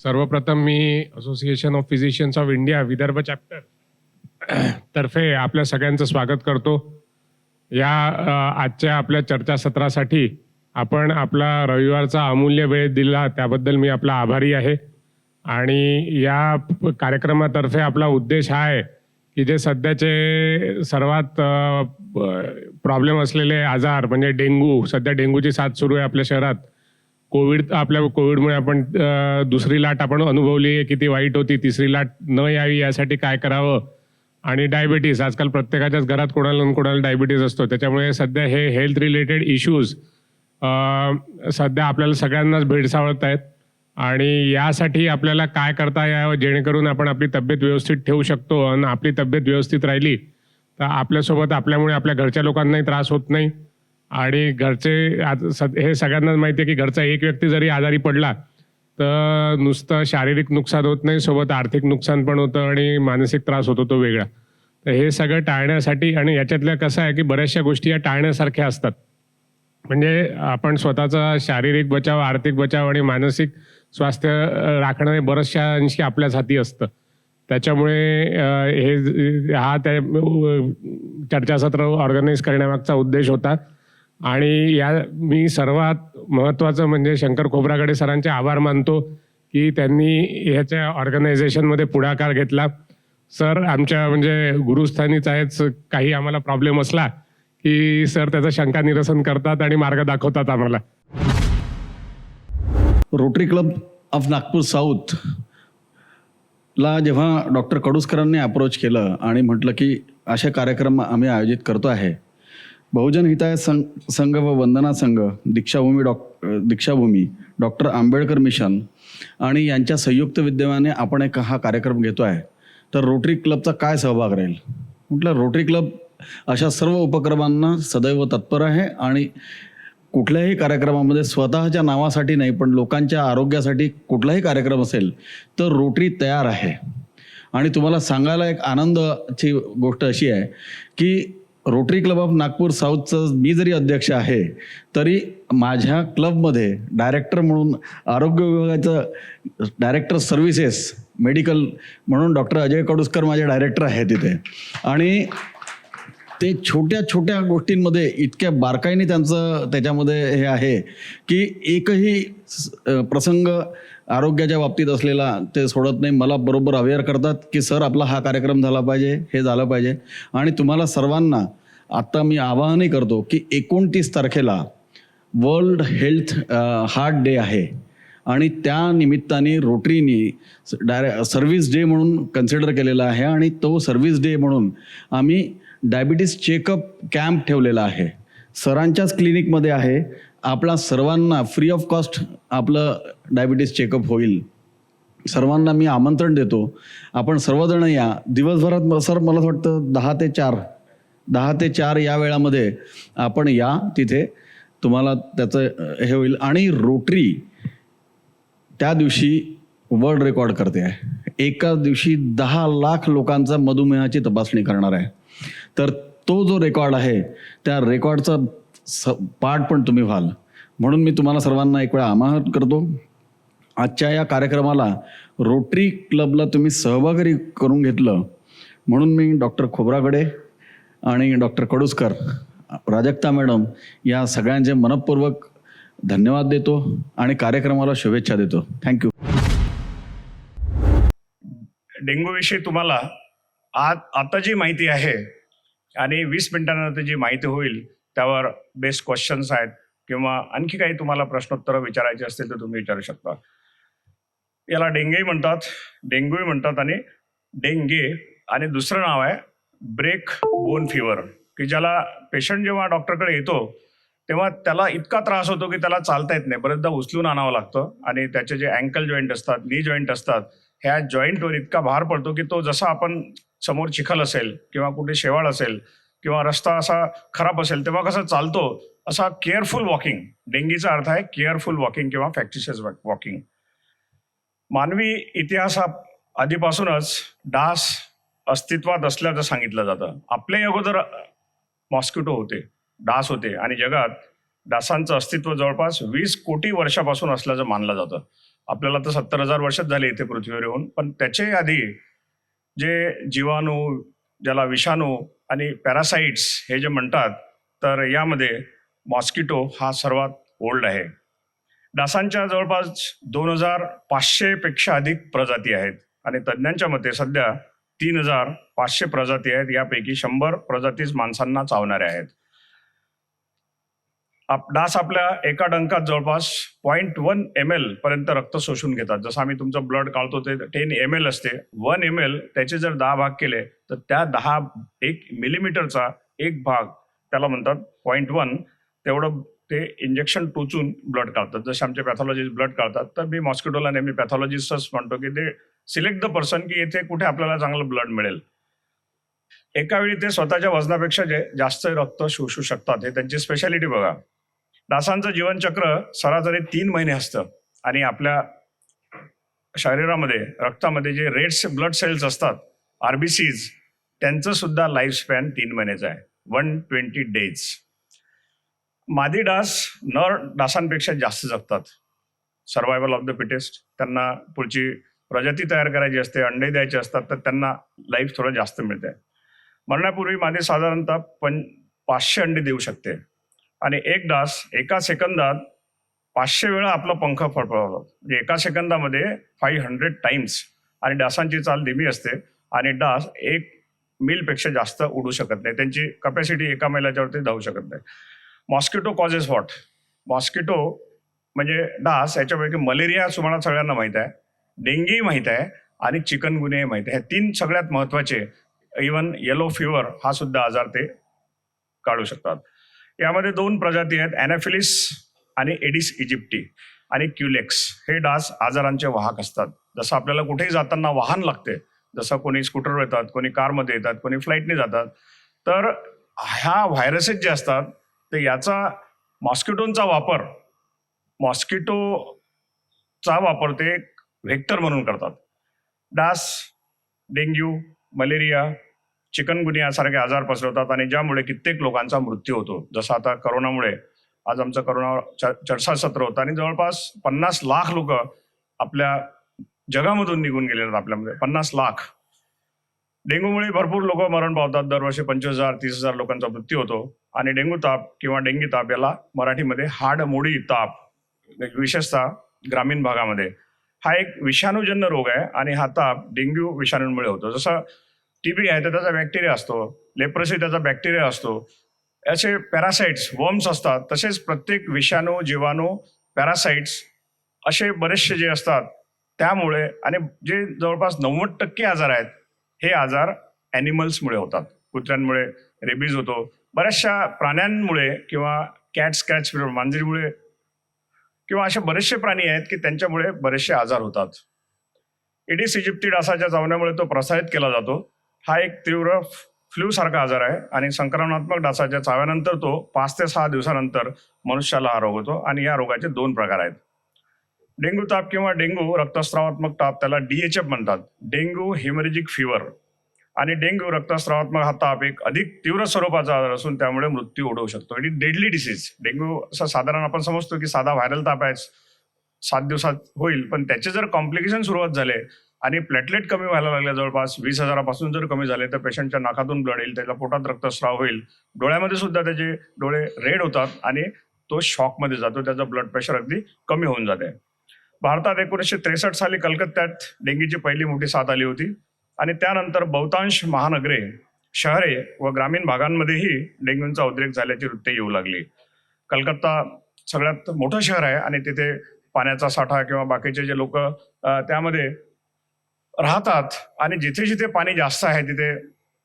सर्वप्रथम मी association of physicians of India Vidarbha chapter तर्फे आपल्या सगळ्यांचं स्वागत करतो. या आजच्या आपल्या चर्चासत्रासाठी आपण आपला रविवारचा अमूल्य वेळ दिला त्याबद्दल मी आपला आभारी आहे. आणि या कार्यक्रमातर्फे आपला उद्देश हा आहे की जे सध्याचे सर्वात प्रॉब्लेम असलेले आजार म्हणजे डेंग्यू, सध्या डेंग्यूची साथ सुरू आहे आपल्या शहरात. कोविडमुळे आपण दुसरी लाट आपण अनुभवली आहे, किती वाईट होती. तिसरी लाट न यावी यासाठी काय करावं. आणि डायबिटीस आजकाल प्रत्येकाच्याच घरात कोणाला ना कोणाला डायबिटीस असतो. त्याच्यामुळे सध्या हे हेल्थ रिलेटेड इश्यूज सध्या आपल्याला सगळ्यांनाच भेडसावत आहेत. आणि यासाठी आपल्याला काय करता यावं जेणेकरून आपण आपली तब्येत व्यवस्थित ठेवू शकतो. आणि आपली तब्येत व्यवस्थित राहिली तर आपल्यासोबत आपल्यामुळे आपल्या घरच्या लोकांनाही त्रास होत नाही. आणि घरचे हे सगळ्यांनाच माहिती आहे की घरचा एक व्यक्ती जरी आजारी पडला तर नुसतं शारीरिक नुकसान होत नाही, सोबत आर्थिक नुकसान पण होतं आणि मानसिक त्रास होतो तो वेगळा. तर हे सगळं टाळण्यासाठी, आणि याच्यातल्या कसं आहे की बऱ्याचशा गोष्टी या टाळण्यासारख्या असतात. म्हणजे आपण स्वतःचा शारीरिक बचाव, आर्थिक बचाव आणि मानसिक स्वास्थ्य राखणं हे बऱ्याचशा अंशी आपल्याच हाती असतं. त्याच्यामुळे हा त्या चर्चासत्र ऑर्गनाईज करण्यामागचा उद्देश होता. आणि मी सर्वात महत्त्वाचं म्हणजे शंकर खोब्रागडे सरांचे आभार मानतो की त्यांनी ह्याच्या ऑर्गनायझेशनमध्ये पुढाकार घेतला. सर आमच्या म्हणजे गुरुस्थानीच आहेत. काही आम्हाला प्रॉब्लेम असला की सर त्याचं शंका निरसन करतात आणि मार्ग दाखवतात आम्हाला. Rotary club of Nagpur south ला जेव्हा डॉक्टर कडुसकरांनी अप्रोच केलं आणि म्हटलं की असे कार्यक्रम आम्ही आयोजित करतो आहे, बहुजन हिताय संघ व वंदना संघ, दीक्षाभूमी, डॉक्टर आंबेडकर मिशन आणि यांच्या संयुक्त विद्यमाने आपण हा कार्यक्रम घेतो आहे, तर रोटरी क्लबचा काय सहभाग राहील. म्हटलं रोटरी क्लब अशा सर्व उपक्रमांना सदैव तत्पर आहे आणि कुठल्याही कार्यक्रमामध्ये स्वतःच्या नावासाठी नाही पण लोकांच्या आरोग्यासाठी कुठलाही कार्यक्रम असेल तर रोटरी तयार आहे. आणि तुम्हाला सांगायला एक आनंदाची गोष्ट अशी आहे की रोटरी क्लब ऑफ नागपूर साऊथचं मी जरी अध्यक्ष आहे तरी माझ्या क्लबमध्ये डायरेक्टर म्हणून, आरोग्य विभागाचं डायरेक्टर सर्व्हिसेस मेडिकल म्हणून डॉक्टर अजय कडुसकर माझे डायरेक्टर आहे तिथे. आणि ते छोट्या छोट्या गोष्टींमध्ये इतक्या बारकाईने त्यांचं त्याच्यामध्ये हे आहे की एकही प्रसंग आरोग्याच्या बाबतीत असलेला ते सोडत नाही. मला बरोबर अवेअर करतात की सर आपला हा कार्यक्रम झाला पाहिजे, हे झालं पाहिजे. आणि तुम्हाला सर्वांना आत्ता मी आवाहनही करतो की 29 तारखेला वर्ल्ड हेल्थ हार्ट डे आहे आणि त्या निमित्ताने रोटरीनी सर्व्हिस डे म्हणून कन्सिडर केलेला आहे. आणि तो सर्व्हिस डे म्हणून आम्ही डायबिटीस चेकअप कॅम्प ठेवलेला आहे. सरांच्याच क्लिनिकमध्ये आहे. आपला सर्वांना फ्री ऑफ कॉस्ट आपलं डायबिटीस चेकअप होईल. सर्वांना मी आमंत्रण देतो. आपण सर्वजण या. दिवसभरात सर मला वाटतं 10 ते 4 या वेळामध्ये आपण या तिथे. तुम्हाला त्याचं हे होईल. आणि रोटरी त्या दिवशी वर्ल्ड रेकॉर्ड करते आहे. एका दिवशी 10 लाख लोकांचा मधुमेहाची तपासणी करणार आहे. तर तो जो रेकॉर्ड आहे त्या रेकॉर्डचा पार्ट पण तुम्ही व्हाल म्हणून मी तुम्हाला सर्वांना एक वेळा आवाहन करतो. आजच्या या कार्यक्रमाला रोटरी क्लबला तुम्ही सहभागी करून घेतलं म्हणून मी डॉक्टर खोब्रागडे आणि डॉक्टर कडुसकर, प्राजक्ता मॅडम या सगळ्यांचे मनपूर्वक धन्यवाद देतो आणि कार्यक्रमाला शुभेच्छा देतो. थँक्यू. डेंग्यूविषयी तुम्हाला आता जी माहिती आहे आणि 20 मिनिटांनंतर जी माहिती होईल त्यावर बेस्ट क्वेश्चन्स आहेत किंवा आणखी काही तुम्हाला प्रश्नोत्तरं विचारायची असतील तर तुम्ही विचारू शकता. याला डेंग्यू म्हणतात आणि डेंगे आणि दुसरं नाव आहे ब्रेक बोन फीवर, की ज्याला पेशंट जेव्हा डॉक्टरकडे येतो तेव्हा त्याला इतका त्रास होतो की त्याला चालता येत नाही. बरेचदा उचलून आणावं लागतं आणि त्याचे जे अँकल जॉईंट असतात, नी जॉईंट असतात, ह्या जॉईंटवर इतका भार पडतो की तो जसा आपण समोर चिखल असेल किंवा कुठे शेवाळ असेल किंवा रस्ता असा खराब असेल तेव्हा कसं चालतो असा केअरफुल वॉकिंग, डेंगीचा अर्थ आहे केअरफुल वॉकिंग किंवा फॅक्टिशियस वॉकिंग. मानवी इतिहासात आधीपासूनच डास अस्तित्वात असल्याचं सांगितलं जातं. आपल्या अगोदर मॉस्किटो होते, डास होते आणि जगात डासांचं अस्तित्व जवळपास 20 कोटी वर्षापासून असल्याचं मानलं जातं. आपल्याला तर 70,000 वर्षच झाले इथे पृथ्वीवर येऊन, पण त्याच्याही आधी जे जीवाणू, ज्याला विषाणू आणि पॅरासाइट्स हे जे म्हणतात, तर यामध्ये मॉस्किटो हा सर्वात ओल्ड आहे. डासांच्या जवळपास 2,500 पेक्षा अधिक प्रजाती आहेत आणि तज्ज्ञांच्या मते सध्या 3,500 प्रजाती आहेत. यापैकी 100 प्रजातीच माणसांना चावणाऱ्या आहेत. डास आपल्या एका डंकात जवळपास 0.1 ml पर्यंत रक्त शोषून घेतात. जसं आम्ही तुमचं ब्लड काढतो ते 10 ml असते. 1 ml त्याचे जर 10 भाग केले तर त्या 1 मिलीमीटरचा एक भाग त्याला म्हणतात 0.1, तेवढं ते इंजेक्शन टोचून ब्लड काढतात. जसे आमचे पॅथॉलॉजिस्ट ब्लड काढतात, तर मी मॉस्किटोला नेहमी पॅथॉलॉजिस्टच म्हणतो की ते सिलेक्ट द पर्सन की येथे कुठे आपल्याला चांगलं ब्लड मिळेल. एका वेळी ते स्वतःच्या वजनापेक्षा जास्त रक्त शोषू शकतात. हे त्यांची स्पेशालिटी बघा. डासांचं जीवनचक्र सरासरी 3 महिने असतं आणि आपल्या शरीरामध्ये रक्तामध्ये जे रेड ब्लड सेल्स असतात, RBCs, त्यांचं सुद्धा लाईफ स्पॅन 3 महिन्याचा आहे, 120 days. मादी डास नर डासांपेक्षा जास्त जगतात. Survival of the fittest. त्यांना पुढची प्रजाती तयार करायची असते, अंडे द्यायचे असतात, तर त्यांना लाईफ थोडं जास्त मिळते. मरण्यापूर्वी मादी साधारणतः 500 अंडे देऊ शकते आणि एक डास एका सेकंदात 500 वेळा आपला पंख फडफडवतात. म्हणजे एका सेकंदामध्ये 500 टाइम्स. आणि डासांची चाल धीमी असते आणि डास 1 मीलपेक्षा जास्त उडू शकत नाही. त्यांची कपॅसिटी 1 मैलाच्या वरती धावू शकत नाही. Mosquito causes what? मॉस्किटो म्हणजे डास, याच्यापैकी मलेरिया तुम्हाला सगळ्यांना माहीत आहे, डेंगी माहीत आहे आणि चिकनगुनिया माहीत आहे. हे 3 सगळ्यात महत्त्वाचे. इवन येलो फिवर हा सुद्धा आजार ते काढू शकतात. यामध्ये 2 प्रजाती आहेत, ॲनाफिलिस आणि एडिस इजिप्टी आणि क्युलेक्स. हे डास आजारांचे वाहक असतात. जसं आपल्याला कुठेही जाताना वाहन लागते, जसं कोणी स्कूटरवर येतात, कोणी कारमध्ये येतात, कोणी फ्लाईटने जातात, तर ह्या व्हायरसेस जे असतात तर याचा मॉस्किटोचा वापर ते व्हेक्टर म्हणून करतात. डास डेंग्यू, मलेरिया, चिकनगुनिया सारखे आजार पसरवतात आणि ज्यामुळे कित्येक लोकांचा मृत्यू होतो. जसं आता करोनामुळे, आज आमचं करोना चर्चा सत्र होतं आणि जवळपास 50 लाख लोक आपल्या जगामधून निघून गेले आहेत आपल्यामध्ये, 50 लाख. डेंग्यूमुळे भरपूर लोक मरण पावतात. दरवर्षी 25,000-30,000 लोकांचा मृत्यू होतो. आणि डेंग्यू ताप किंवा डेंगी ताप, याला मराठीमध्ये हाडमोडी ताप, विशेषतः ग्रामीण भागामध्ये, हा एक विषाणूजन्य रोग आहे आणि हा ताप डेंग्यू विषाणूंमुळे होतो. जसं TB आहे तर त्याचा बॅक्टेरिया असतो, लेप्रोसी त्याचा बॅक्टेरिया असतो, असे पॅरासाइट्स, वर्म्स असतात. तसेच प्रत्येक विषाणू, जीवाणू, पॅरासाइट्स असे बरेचसे जे असतात त्यामुळे, आणि जे जवळपास 90% आजार आहेत हे आजार ॲनिमल्समुळे होतात. कुत्र्यांमुळे रेबीज होतो, बऱ्याचशा प्राण्यांमुळे किंवा कॅट स्क्रॅच मांजरीमुळे, किंवा असे बरेचसे प्राणी आहेत की त्यांच्यामुळे बरेचसे आजार होतात. एडिस इजिप्ती डासाच्या चावण्यामुळे तो प्रसारित केला जातो. हा एक तीव्र फ्लू सारखा आजार आहे आणि संक्रमणात्मक डासाच्या चाव्यानंतर तो 5 ते 6 दिवसानंतर मनुष्याला हा रोग होतो. आणि या रोगाचे 2 प्रकार आहेत. डेंग्यू ताप किंवा डेंग्यू रक्तस्रावात्मक ताप, त्याला DHF म्हणतात, डेंग्यू हेमरेजिक फिवर. आणि डेंग्यू रक्तस्रावात्मक हा ताप एक अधिक तीव्र स्वरूपाचा आजार असून त्यामुळे मृत्यू ओढवू शकतो. It is deadly disease. Dengue असं साधारण आपण समजतो की साधा व्हायरल ताप आहे, 7 दिवसात होईल, पण त्याचे जर कॉम्प्लिकेशन सुरुवात झाले आणि प्लेटलेट कमी व्हायला लागले, जवळपास 20,000 जर कमी झाले, तर पेशंटच्या नाकातून ब्लड येईल, त्याच्या पोटात रक्तस्राव होईल, डोळ्यामध्ये सुद्धा त्याचे डोळे रेड होतात आणि तो शॉकमध्ये जातो, त्याचं ब्लड प्रेशर अगदी कमी होऊन जाते. भारतात 1963 साली कलकत्त्यात डेंगीची पहिली मोठी साथ आली होती आणि त्यानंतर बहुतांश महानगरे, शहरे व ग्रामीण भागांमध्येही डेंग्यूचा उद्रेक झाल्याची वृत्ते येऊ लागली. कलकत्ता सगळ्यात मोठं शहर आहे आणि तिथे पाण्याचा साठा किंवा बाकीचे जे लोक त्यामध्ये राहतात आणि जिथे जिथे पाणी जास्त आहे तिथे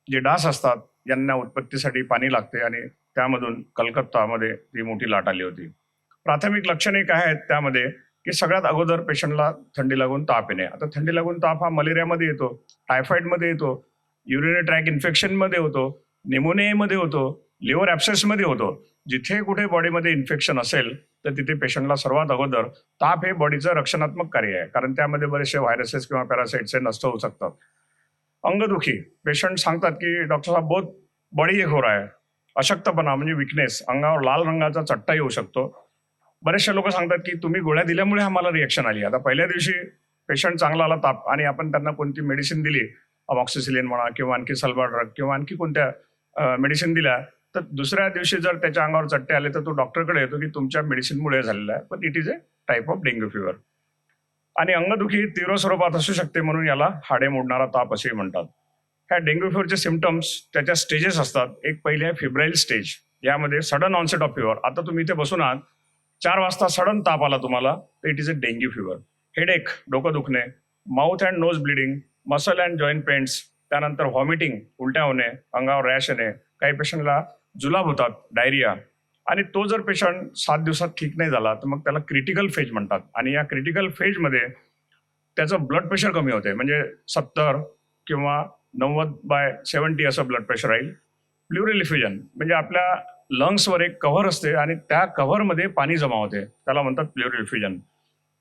जे डास असतात यांना उत्पत्तीसाठी पाणी लागते आणि त्यामधून कलकत्तामध्ये ती मोठी लाट आली होती. प्राथमिक लक्षणे काय आहेत त्यामध्ये की सगळ्यात अगोदर पेशंटला थंडी लागून ताप येणे. आता थंडी लागून ताप हा मलेरियामध्ये येतो, टायफॉइडमध्ये येतो, युरिनरी ट्रॅक इन्फेक्शनमध्ये होतो, निमोनियामध्ये होतो, लिव्हर ॲब्सेसमध्ये होतो. जिथे कुठे बॉडीमध्ये इन्फेक्शन असेल तर तिथे पेशंटला सर्वात अगोदर ताप हे बॉडीचं रक्षणात्मक कार्य आहे, कारण त्यामध्ये बरेचसे व्हायरसेस किंवा पॅरासाइट्स हे नष्ट होऊ शकतात. अंगदुखी, पेशंट सांगतात की डॉक्टर साहेब बहुत बॉडी एक हो रहा है. अशक्तपणा म्हणजे विकनेस, अंगावर लाल रंगाचा चट्टा येऊ शकतो. बरेचसे लोक सांगतात की तुम्ही गोळ्या दिल्यामुळे आम्हाला रिएक्शन आली. आता पहिल्या दिवशी पेशंट चांगला आला ताप आणि आपण त्यांना कोणती मेडिसिन दिली, अमॉक्सिसिलिन म्हणा किंवा आणखी सल्फा ड्रग किंवा आणखी कोणत्या मेडिसिन दिल्या, तर दुसऱ्या दिवशी जर त्याच्या अंगावर चट्टे आले तर तो डॉक्टरकडे येतो की तुमच्या मेडिसिनमुळे झालेला आहे, पण it is a type of dengue fever. आणि अंगदुखी तीव्र स्वरूपात असू शकते म्हणून याला हाडे मोडणारा ताप असेही म्हणतात. ह्या डेंग्यू फिवरचे सिम्पटम्स त्याच्या स्टेजेस असतात. एक पहिले आहे फिब्राईल स्टेज. यामध्ये सडन ऑनसेट ऑफ फिवर. आता तुम्ही इथे बसून आहात, 4 वाजता सडन ताप आला तुम्हाला, तर it is a dengue fever. Headache, डोकं दुखणे, mouth and nose bleeding, muscle and joint pains, त्यानंतर व्हॉमिटिंग, उलट्या होणे, अंगावर रॅश येणे, काही पेशंटला जुलाब होतात, डायरिया. आणि तो जर पेशंट 7 दिवसात ठीक नाही झाला तर मग त्याला क्रिटिकल फेज म्हणतात. आणि या क्रिटिकल फेजमध्ये त्याचं ब्लड प्रेशर कमी होते, म्हणजे 70 किंवा 90/70 असं ब्लड प्रेशर राहील. प्लुरल इफ्युजन म्हणजे आपल्या लंग्सवर एक कव्हर असते आणि त्या कव्हरमध्ये पाणी जमा होते, त्याला म्हणतात प्लुरल इफ्युजन.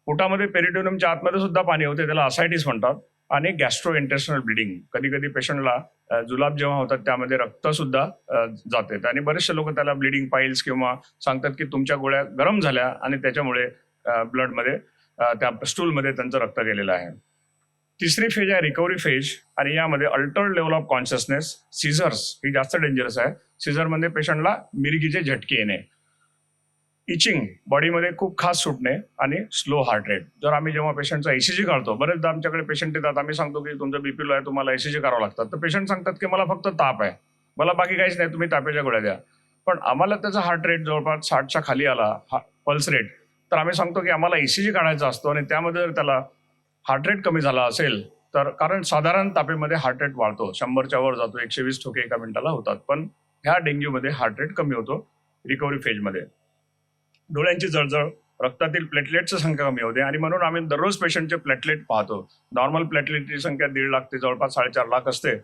पोटामध्ये पेरिटोनियमच्या आतमध्ये सुद्धा पाणी होते, त्याला असायटिस म्हणतात. आणि गॅस्ट्रो इंटेस्टिनल ब्लिडिंग, कधी कधी पेशंटला जुलाब जेव्हा होतात त्यामध्ये रक्त सुद्धा जाते. आणि बरेचसे लोक त्याला ब्लिडिंग पाईल्स किंवा सांगतात की तुमच्या गोळ्या गरम झाल्या आणि त्याच्यामुळे ब्लडमध्ये त्या स्टूलमध्ये त्यांचं रक्त गेलेलं आहे. तिसरी फेज आहे रिकव्हरी फेज. आणि यामध्ये Altered level of consciousness, seizures ही जास्त डेंजरस आहे. सीझरमध्ये पेशंटला मिरगीचे झटके येणे, इचिंग, बॉडीमध्ये खूप खास सुटणे आणि स्लो हार्ट रेट. जर आम्ही जेव्हा पेशंटचा ECG काढतो, बरेचदा आमच्याकडे पेशंट येतात, आम्ही सांगतो की तुमचं BP लो आहे, तुम्हाला ECG करावं लागतात. तर पेशंट सांगतात की मला फक्त ताप आहे, मला बाकी काहीच नाही, तुम्ही तापाच्या गोळ्या द्या. पण आम्हाला त्याचा हार्ट रेट जवळपास 60च्या खाली आला, पल्स रेट, तर आम्ही सांगतो की आम्हाला ECG काढायचा असतो. आणि त्यामध्ये जर त्याला हार्ट रेट कमी झाला असेल तर, कारण साधारण तापेमध्ये हार्ट रेट वाढतो, 100च्या वर जातो, 120 ठोके एका मिनिटाला होतात. पण ह्या डेंग्यूमध्ये हार्ट रेट कमी होतो रिकव्हरी फेजमध्ये. डोळ्यांची जळजळ, रक्तातील प्लेटलेटची संख्या कमी होते. आणि म्हणून आम्ही दररोज पेशंटचे प्लेटलेट पाहतो. नॉर्मल प्लेटलेटची संख्या 1.5 लाख ते जवळपास 4.5 लाख असते.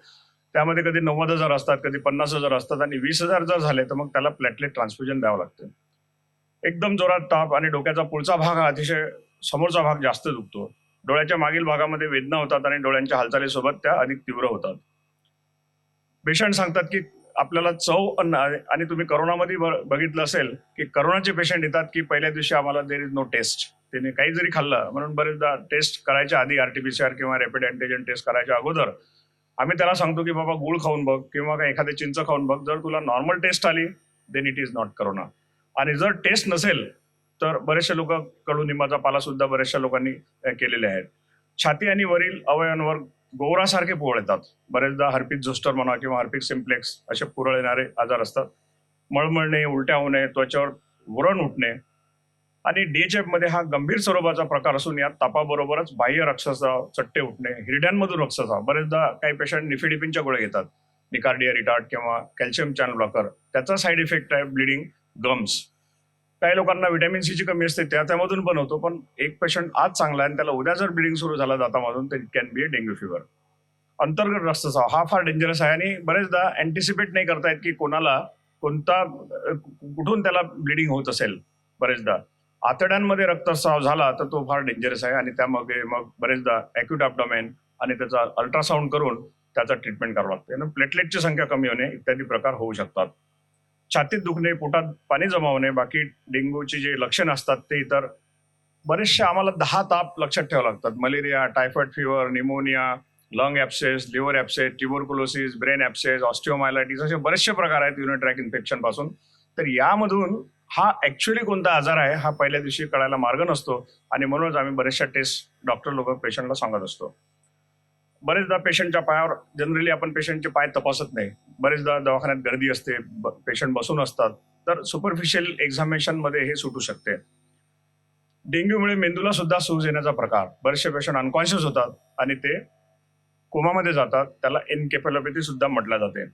त्यामध्ये कधी 90,000 असतात, कधी 50,000 असतात. आणि 20,000 जर झाले तर मग त्याला प्लेटलेट ट्रान्सफ्युजन द्यावं लागतं. एकदम जोरात ताप आणि डोक्याचा पुढचा भाग हा अतिशय, समोरचा भाग जास्त दुखतो. डोळ्याच्या मागील भागामध्ये वेदना होतात आणि डोळ्यांच्या हालचालीसोबत त्या अधिक तीव्र होतात. पेशंट सांगतात की आपल्याला चव आणि तुम्ही करोनामध्ये बघितलं असेल की करोनाचे पेशंट येतात की पहिल्या दिवशी आम्हाला देर इज नो टेस्ट, त्याने काही जरी खाल्लं, म्हणून बरेचदा टेस्ट करायच्या आधी RT-PCR किंवा रॅपिड अँटिजेन टेस्ट करायच्या अगोदर आम्ही त्याला सांगतो की बाबा गुळ खाऊन बघ किंवा एखादे चिंच खाऊन बघ. जर तुला नॉर्मल टेस्ट आली then it is not corona. आणि जर टेस्ट नसेल तर बरेचसे लोक कडुनिंबाचा पाला सुद्धा बऱ्याचशा लोकांनी केलेले आहेत. छाती आणि वरील अवयवांवर गोवरासारखे पुरळ येतात. बरेचदा हर्पिक झोस्टर म्हणा किंवा हर्पिक सिम्प्लेक्स असे पुरळ येणारे आजार असतात. मळमळणे, उलट्या होणे, त्वचेवर व्रण उठणे. आणि DHF मध्ये हा गंभीर स्वरूपाचा प्रकार असून यात तापाबरोबरच बाह्य रक्तस्राव, चट्टे उठणे, हिरड्यांमधून रक्तस्राव. बरेचदा काही पेशंट निफिडिपिनच्या गोळ्या घेतात, निकार्डिया रिटार्ड किंवा कॅल्शियम चॅनल ब्लॉकर, त्याचा साईड इफेक्ट आहे ब्लिडिंग गम्स. काही लोकांना व्हिटॅमिन सीची कमी असते, त्यामधून पण होतो. पण एक पेशंट आज चांगला आहे आणि त्याला उद्या जर ब्लिडिंग सुरू झाला दातामधून तर it can be a dengue fever. अंतर्गत रक्तस्राव हा फार डेंजरस आहे आणि बरेचदा अँटिसिपेट नाही करता येत की कोणाला कुठून त्याला ब्लिडिंग होत असेल. बरेचदा आतड्यांमध्ये रक्तस्राव झाला तर तो फार डेंजरस आहे आणि त्यामध्ये मग बरेचदा ॲक्यूट ॲब्डोमेन आणि त्याचा अल्ट्रासाऊंड करून त्याचा ट्रीटमेंट करावं लागतं. प्लेटलेटची संख्या कमी होणे इत्यादी प्रकार होऊ शकतात. छातीत दुखणे, पोटात पाणी जमा होणे, बाकी डेंग्यूची जे लक्षण असतात ते इतर बरेचसे आम्हाला 10 ताप लक्षात ठेवावे लागतात. Malaria, typhoid fever, pneumonia, lung abscess, liver abscess, tuberculosis, brain abscess, osteomyelitis असे बरेचसे प्रकार आहेत युरिनरी ट्रॅक इन्फेक्शन पासून. तर यामधून हा ॲक्च्युअली कोणता आजार आहे हा पहिल्या दिवशी कळायला मार्ग नसतो आणि म्हणूनच आम्ही बरेचशा टेस्ट डॉक्टर लोक पेशंटला सांगत असतो. बरेचदा पेशंटच्या पायावर जनरली आपण पेशंटचे पाय तपासत नाही. बरेचदा दवाखान्यात गर्दी असते, पेशंट बसून असतात, तर सुपरफिशियल एक्झामिनेशनमध्ये हे सुटू शकते. डेंग्यूमुळे मेंदूला सुद्धा सूज येण्याचा प्रकार, बरेचसे पेशंट अनकॉन्शियस होतात आणि ते कोमामध्ये जातात, त्याला एन्केफेलोपॅथी सुद्धा म्हटलं जाते.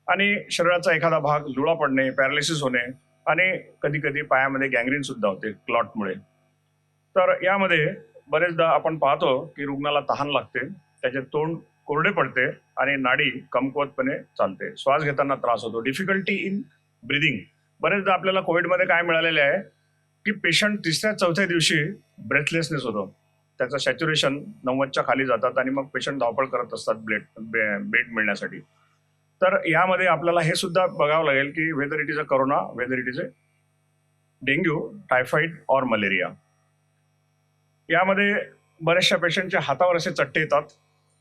आणि शरीराचा एखादा भाग लुळा पडणे, पॅरालिसिस होणे आणि कधी कधी पायामध्ये गँग्रीन सुद्धा होते क्लॉटमुळे. तर यामध्ये बरेचदा आपण पाहतो की रुग्णाला तहान लागते, त्याचे तोंड कोरडे पडते आणि नाडी कमकुवतपणे चालते, श्वास घेताना त्रास होतो, डिफिकल्टी इन ब्रिदिंग. बरेचदा आपल्याला कोविडमध्ये काय मिळालेले आहे की पेशंट 3ऱ्या-4थ्या दिवशी ब्रेथलेसनेस होतो, त्याचं सॅच्युरेशन 90च्या खाली जातात आणि मग पेशंट धावपळ करत असतात बेड मिळण्यासाठी. तर यामध्ये आपल्याला हे सुद्धा बघावं लागेल की whether it is a corona, whether it is a dengue, typhoid और मलेरिया. यामध्ये बऱ्याचशा पेशंटच्या हातावर असे चट्टे येतात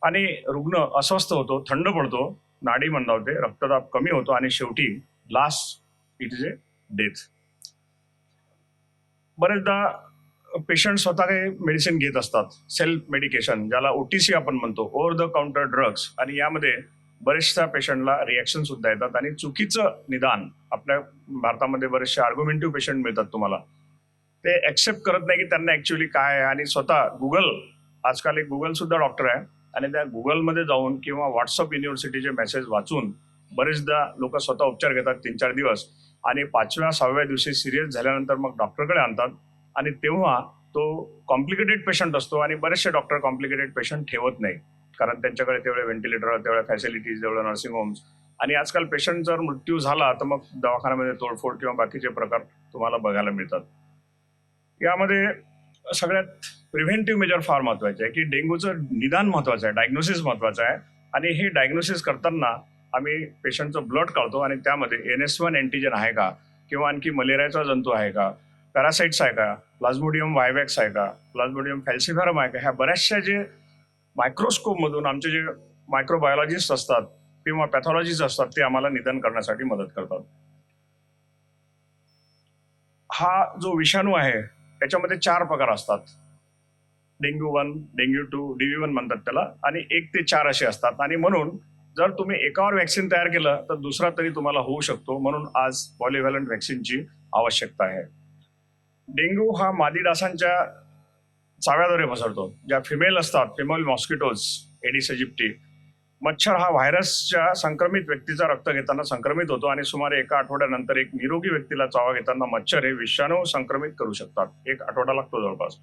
आणि रुग्ण अस्वस्थ होतो, थंड पडतो, नाडी मंदावते, रक्तदाब कमी होतो आणि शेवटी last it is A death. बरेचदा पेशंट स्वतः काही मेडिसिन घेत असतात, सेल्फ मेडिकेशन, ज्याला OTC आपण म्हणतो, ओव्हर द काउंटर ड्रग्स, आणि यामध्ये बरेचशा पेशंटला रिॲक्शन सुद्धा येतात आणि चुकीचं निदान. आपल्या भारतामध्ये बरेचसे आर्ग्युमेंटिव्ह पेशंट मिळतात तुम्हाला, ते ऍक्सेप्ट करत नाही की त्यांना ऍक्च्युअली काय आहे, आणि स्वतः गुगल, आजकाल एक गुगल सुद्धा डॉक्टर आहे, आणि त्या गुगलमध्ये जाऊन किंवा व्हॉट्सअप युनिव्हर्सिटीचे मेसेज वाचून बरेचदा लोक स्वतः उपचार घेतात 3-4 दिवस, आणि 5व्या-6व्या दिवशी सिरियस झाल्यानंतर मग डॉक्टरकडे आणतात, आणि तेव्हा तो कॉम्प्लिकेटेड पेशंट असतो, आणि बरेचसे डॉक्टर कॉम्प्लिकेटेड पेशंट ठेवत नाही, कारण त्यांच्याकडे तेवढे व्हेंटिलेटर, तेवढ्या फॅसिलिटीज, तेवढ्या नर्सिंग होम्स, आणि आजकाल पेशंट जर मृत्यू झाला तर मग दवाखान्यामध्ये तोडफोड किंवा बाकीचे प्रकार तुम्हाला बघायला मिळतात. यामध्ये सगळ्यात प्रिव्हेंटिव्ह मेजर फार महत्वाचे आहे, की डेंग्यूचं निदान महत्वाचं आहे, डायग्नोसिस महत्वाचं आहे, आणि हे डायग्नोसिस करताना आम्ही पेशंटचं ब्लड काढतो आणि त्यामध्ये NS1 अँटीजन आहे का, किंवा आणखी मलेरियाचा जंतू आहे का, पॅरासाइट्स आहे का, प्लाझ्मोडियम वायवॅक्स आहे का, प्लाझ्मोडियम फॅल्सिफरम आहे का, ह्या बऱ्याचशा जे मायक्रोस्कोपमधून आमचे जे मायक्रोबायोलॉजिस्ट असतात किंवा पॅथॉलॉजिस्ट असतात ते आम्हाला निदान करण्यासाठी मदत करतात. हा जो विषाणू आहे त्याच्यामध्ये 4 प्रकार असतात. डेंग्यू 1, डेंग्यू 2, DV1 म्हणतात त्याला, आणि 1 ते 4 असे असतात, आणि म्हणून जर तुम्ही एकावर व्हॅक्सिन तयार केलं तर दुसरा तरी तुम्हाला होऊ शकतो, म्हणून आज पॉलिव्हॅलंट व्हॅक्सिनची आवश्यकता आहे. डेंग्यू हा मादी डासांच्या चाव्याद्वारे पसरतो. ज्या फिमेल असतात, फिमेल मॉस्किटोज, एडिस इजिप्टी, मच्छर हा व्हायरसच्या संक्रमित व्यक्तीचा रक्त घेताना संक्रमित होतो, आणि सुमारे 1 आठवड्यानंतर एक निरोगी व्यक्तीला चावा घेताना मच्छर हे विषाणू संक्रमित करू शकतात. 1 आठवडा लागतो जवळपास.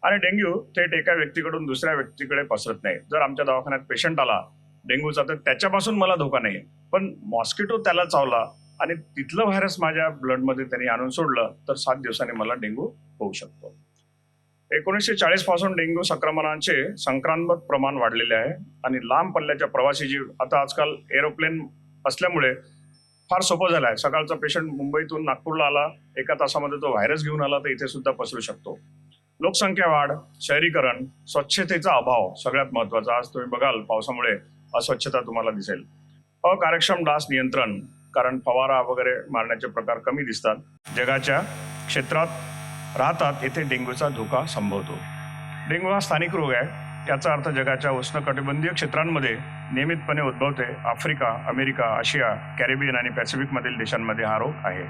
आणि डेंग्यू थेट एका व्यक्तीकडून दुसऱ्या व्यक्तीकडे पसरत नाही. जर आमच्या दवाखान्यात पेशंट आला डेंग्यूचा तर त्याच्यापासून मला धोका नाही, पण मॉस्किटो त्याला चावला आणि तिथलं व्हायरस माझ्या ब्लडमध्ये त्यांनी आणून सोडलं तर 7 दिवसांनी मला डेंग्यू होऊ शकतो. 1940 पासून डेंग्यू संक्रमणाचे संक्रामक प्रमाण वाढलेले आहे, आणि लांब पल्ल्याच्या प्रवासी आता आजकाल एरोप्लेन असल्यामुळे फार सोपं झालं आहे. सकाळचा पेशंट मुंबईतून नागपूरला आला, 1 तासामध्ये तो व्हायरस घेऊन आला तर इथे सुद्धा पसरू शकतो. लोकसंख्या वाढ, शहरीकरण, स्वच्छतेचा अभाव सगळ्यात महत्वाचा. आज तुम्ही बघाल पावसामुळे अस्वच्छता तुम्हाला दिसेल. अकार्यक्षम डास नियंत्रण, कारण फवारा वगैरे मारण्याचे प्रकार कमी दिसतात. जगाच्या क्षेत्रात राहतात येथे डेंग्यूचा धोका संभवतो. डेंग्यू हा स्थानिक रोग आहे, याचा अर्थ जगाच्या उष्णकटिबंधीय क्षेत्रांमध्ये नियमितपणे उद्भवते. आफ्रिका, अमेरिका, आशिया, कॅरिबियन आणि पॅसिफिकमधील देशांमध्ये हा रोग आहे.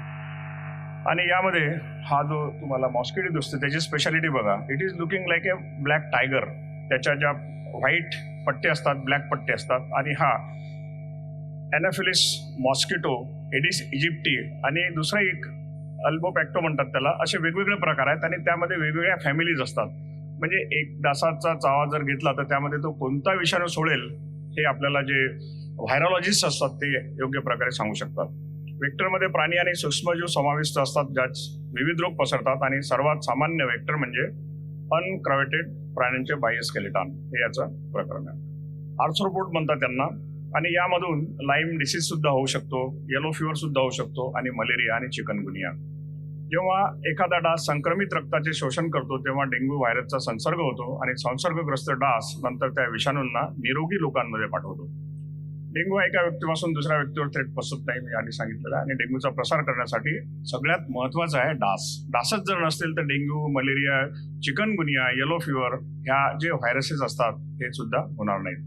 आणि यामध्ये हा जो तुम्हाला मॉस्किटो दिसतो त्याची स्पेशालिटी बघा. It is looking like A black tiger. त्याच्या ज्या व्हाईट पट्टे असतात, ब्लॅक पट्टे असतात, आणि हा एनाफिलिस मॉस्किटो, एडिस इजिप्टी, आणि दुसरा एक अल्बोपॅक्टो म्हणतात त्याला. असे वेगवेगळे प्रकार आहेत आणि त्यामध्ये वेगवेगळ्या फॅमिलीज असतात. म्हणजे एक डासाचा चावा जर घेतला तर त्यामध्ये तो कोणता विषाणू सोडेल हे आपल्याला जे व्हायरोलॉजिस्ट असतात ते योग्य प्रकारे सांगू शकतात. वेक्टरमध्ये प्राणी आणि सूक्ष्मजीव समाविष्ट असतात, ज्यात विविध रोग पसरतात, आणि सर्वात सामान्य वेक्टर म्हणजे अनक्रावेटेड प्राण्यांचे बाह्य स्केलेटॉन हे याचं प्रकरण आहे. आर्थ्रोपोड म्हणतात त्यांना, आणि यामधून लाईम डिसीज सुद्धा होऊ शकतो, येलो फिवर सुद्धा होऊ शकतो, आणि मलेरिया आणि चिकनगुनिया. जेव्हा एखादा डास संक्रमित रक्ताचे शोषण करतो तेव्हा डेंग्यू व्हायरसचा संसर्ग होतो, आणि संसर्गग्रस्त डास नंतर त्या विषाणूंना निरोगी लोकांमध्ये पाठवतो. डेंग्यू हा एका व्यक्तीपासून दुसऱ्या व्यक्तीवर थेट पसरत नाही, मी आधी सांगितलेलं आहे, आणि डेंग्यूचा प्रसार करण्यासाठी सगळ्यात महत्वाचा आहे डास. डासच जर नसतील तर dengue, malaria, chikungunya, yellow fever ह्या जे व्हायरसेस असतात हे सुद्धा होणार नाहीत.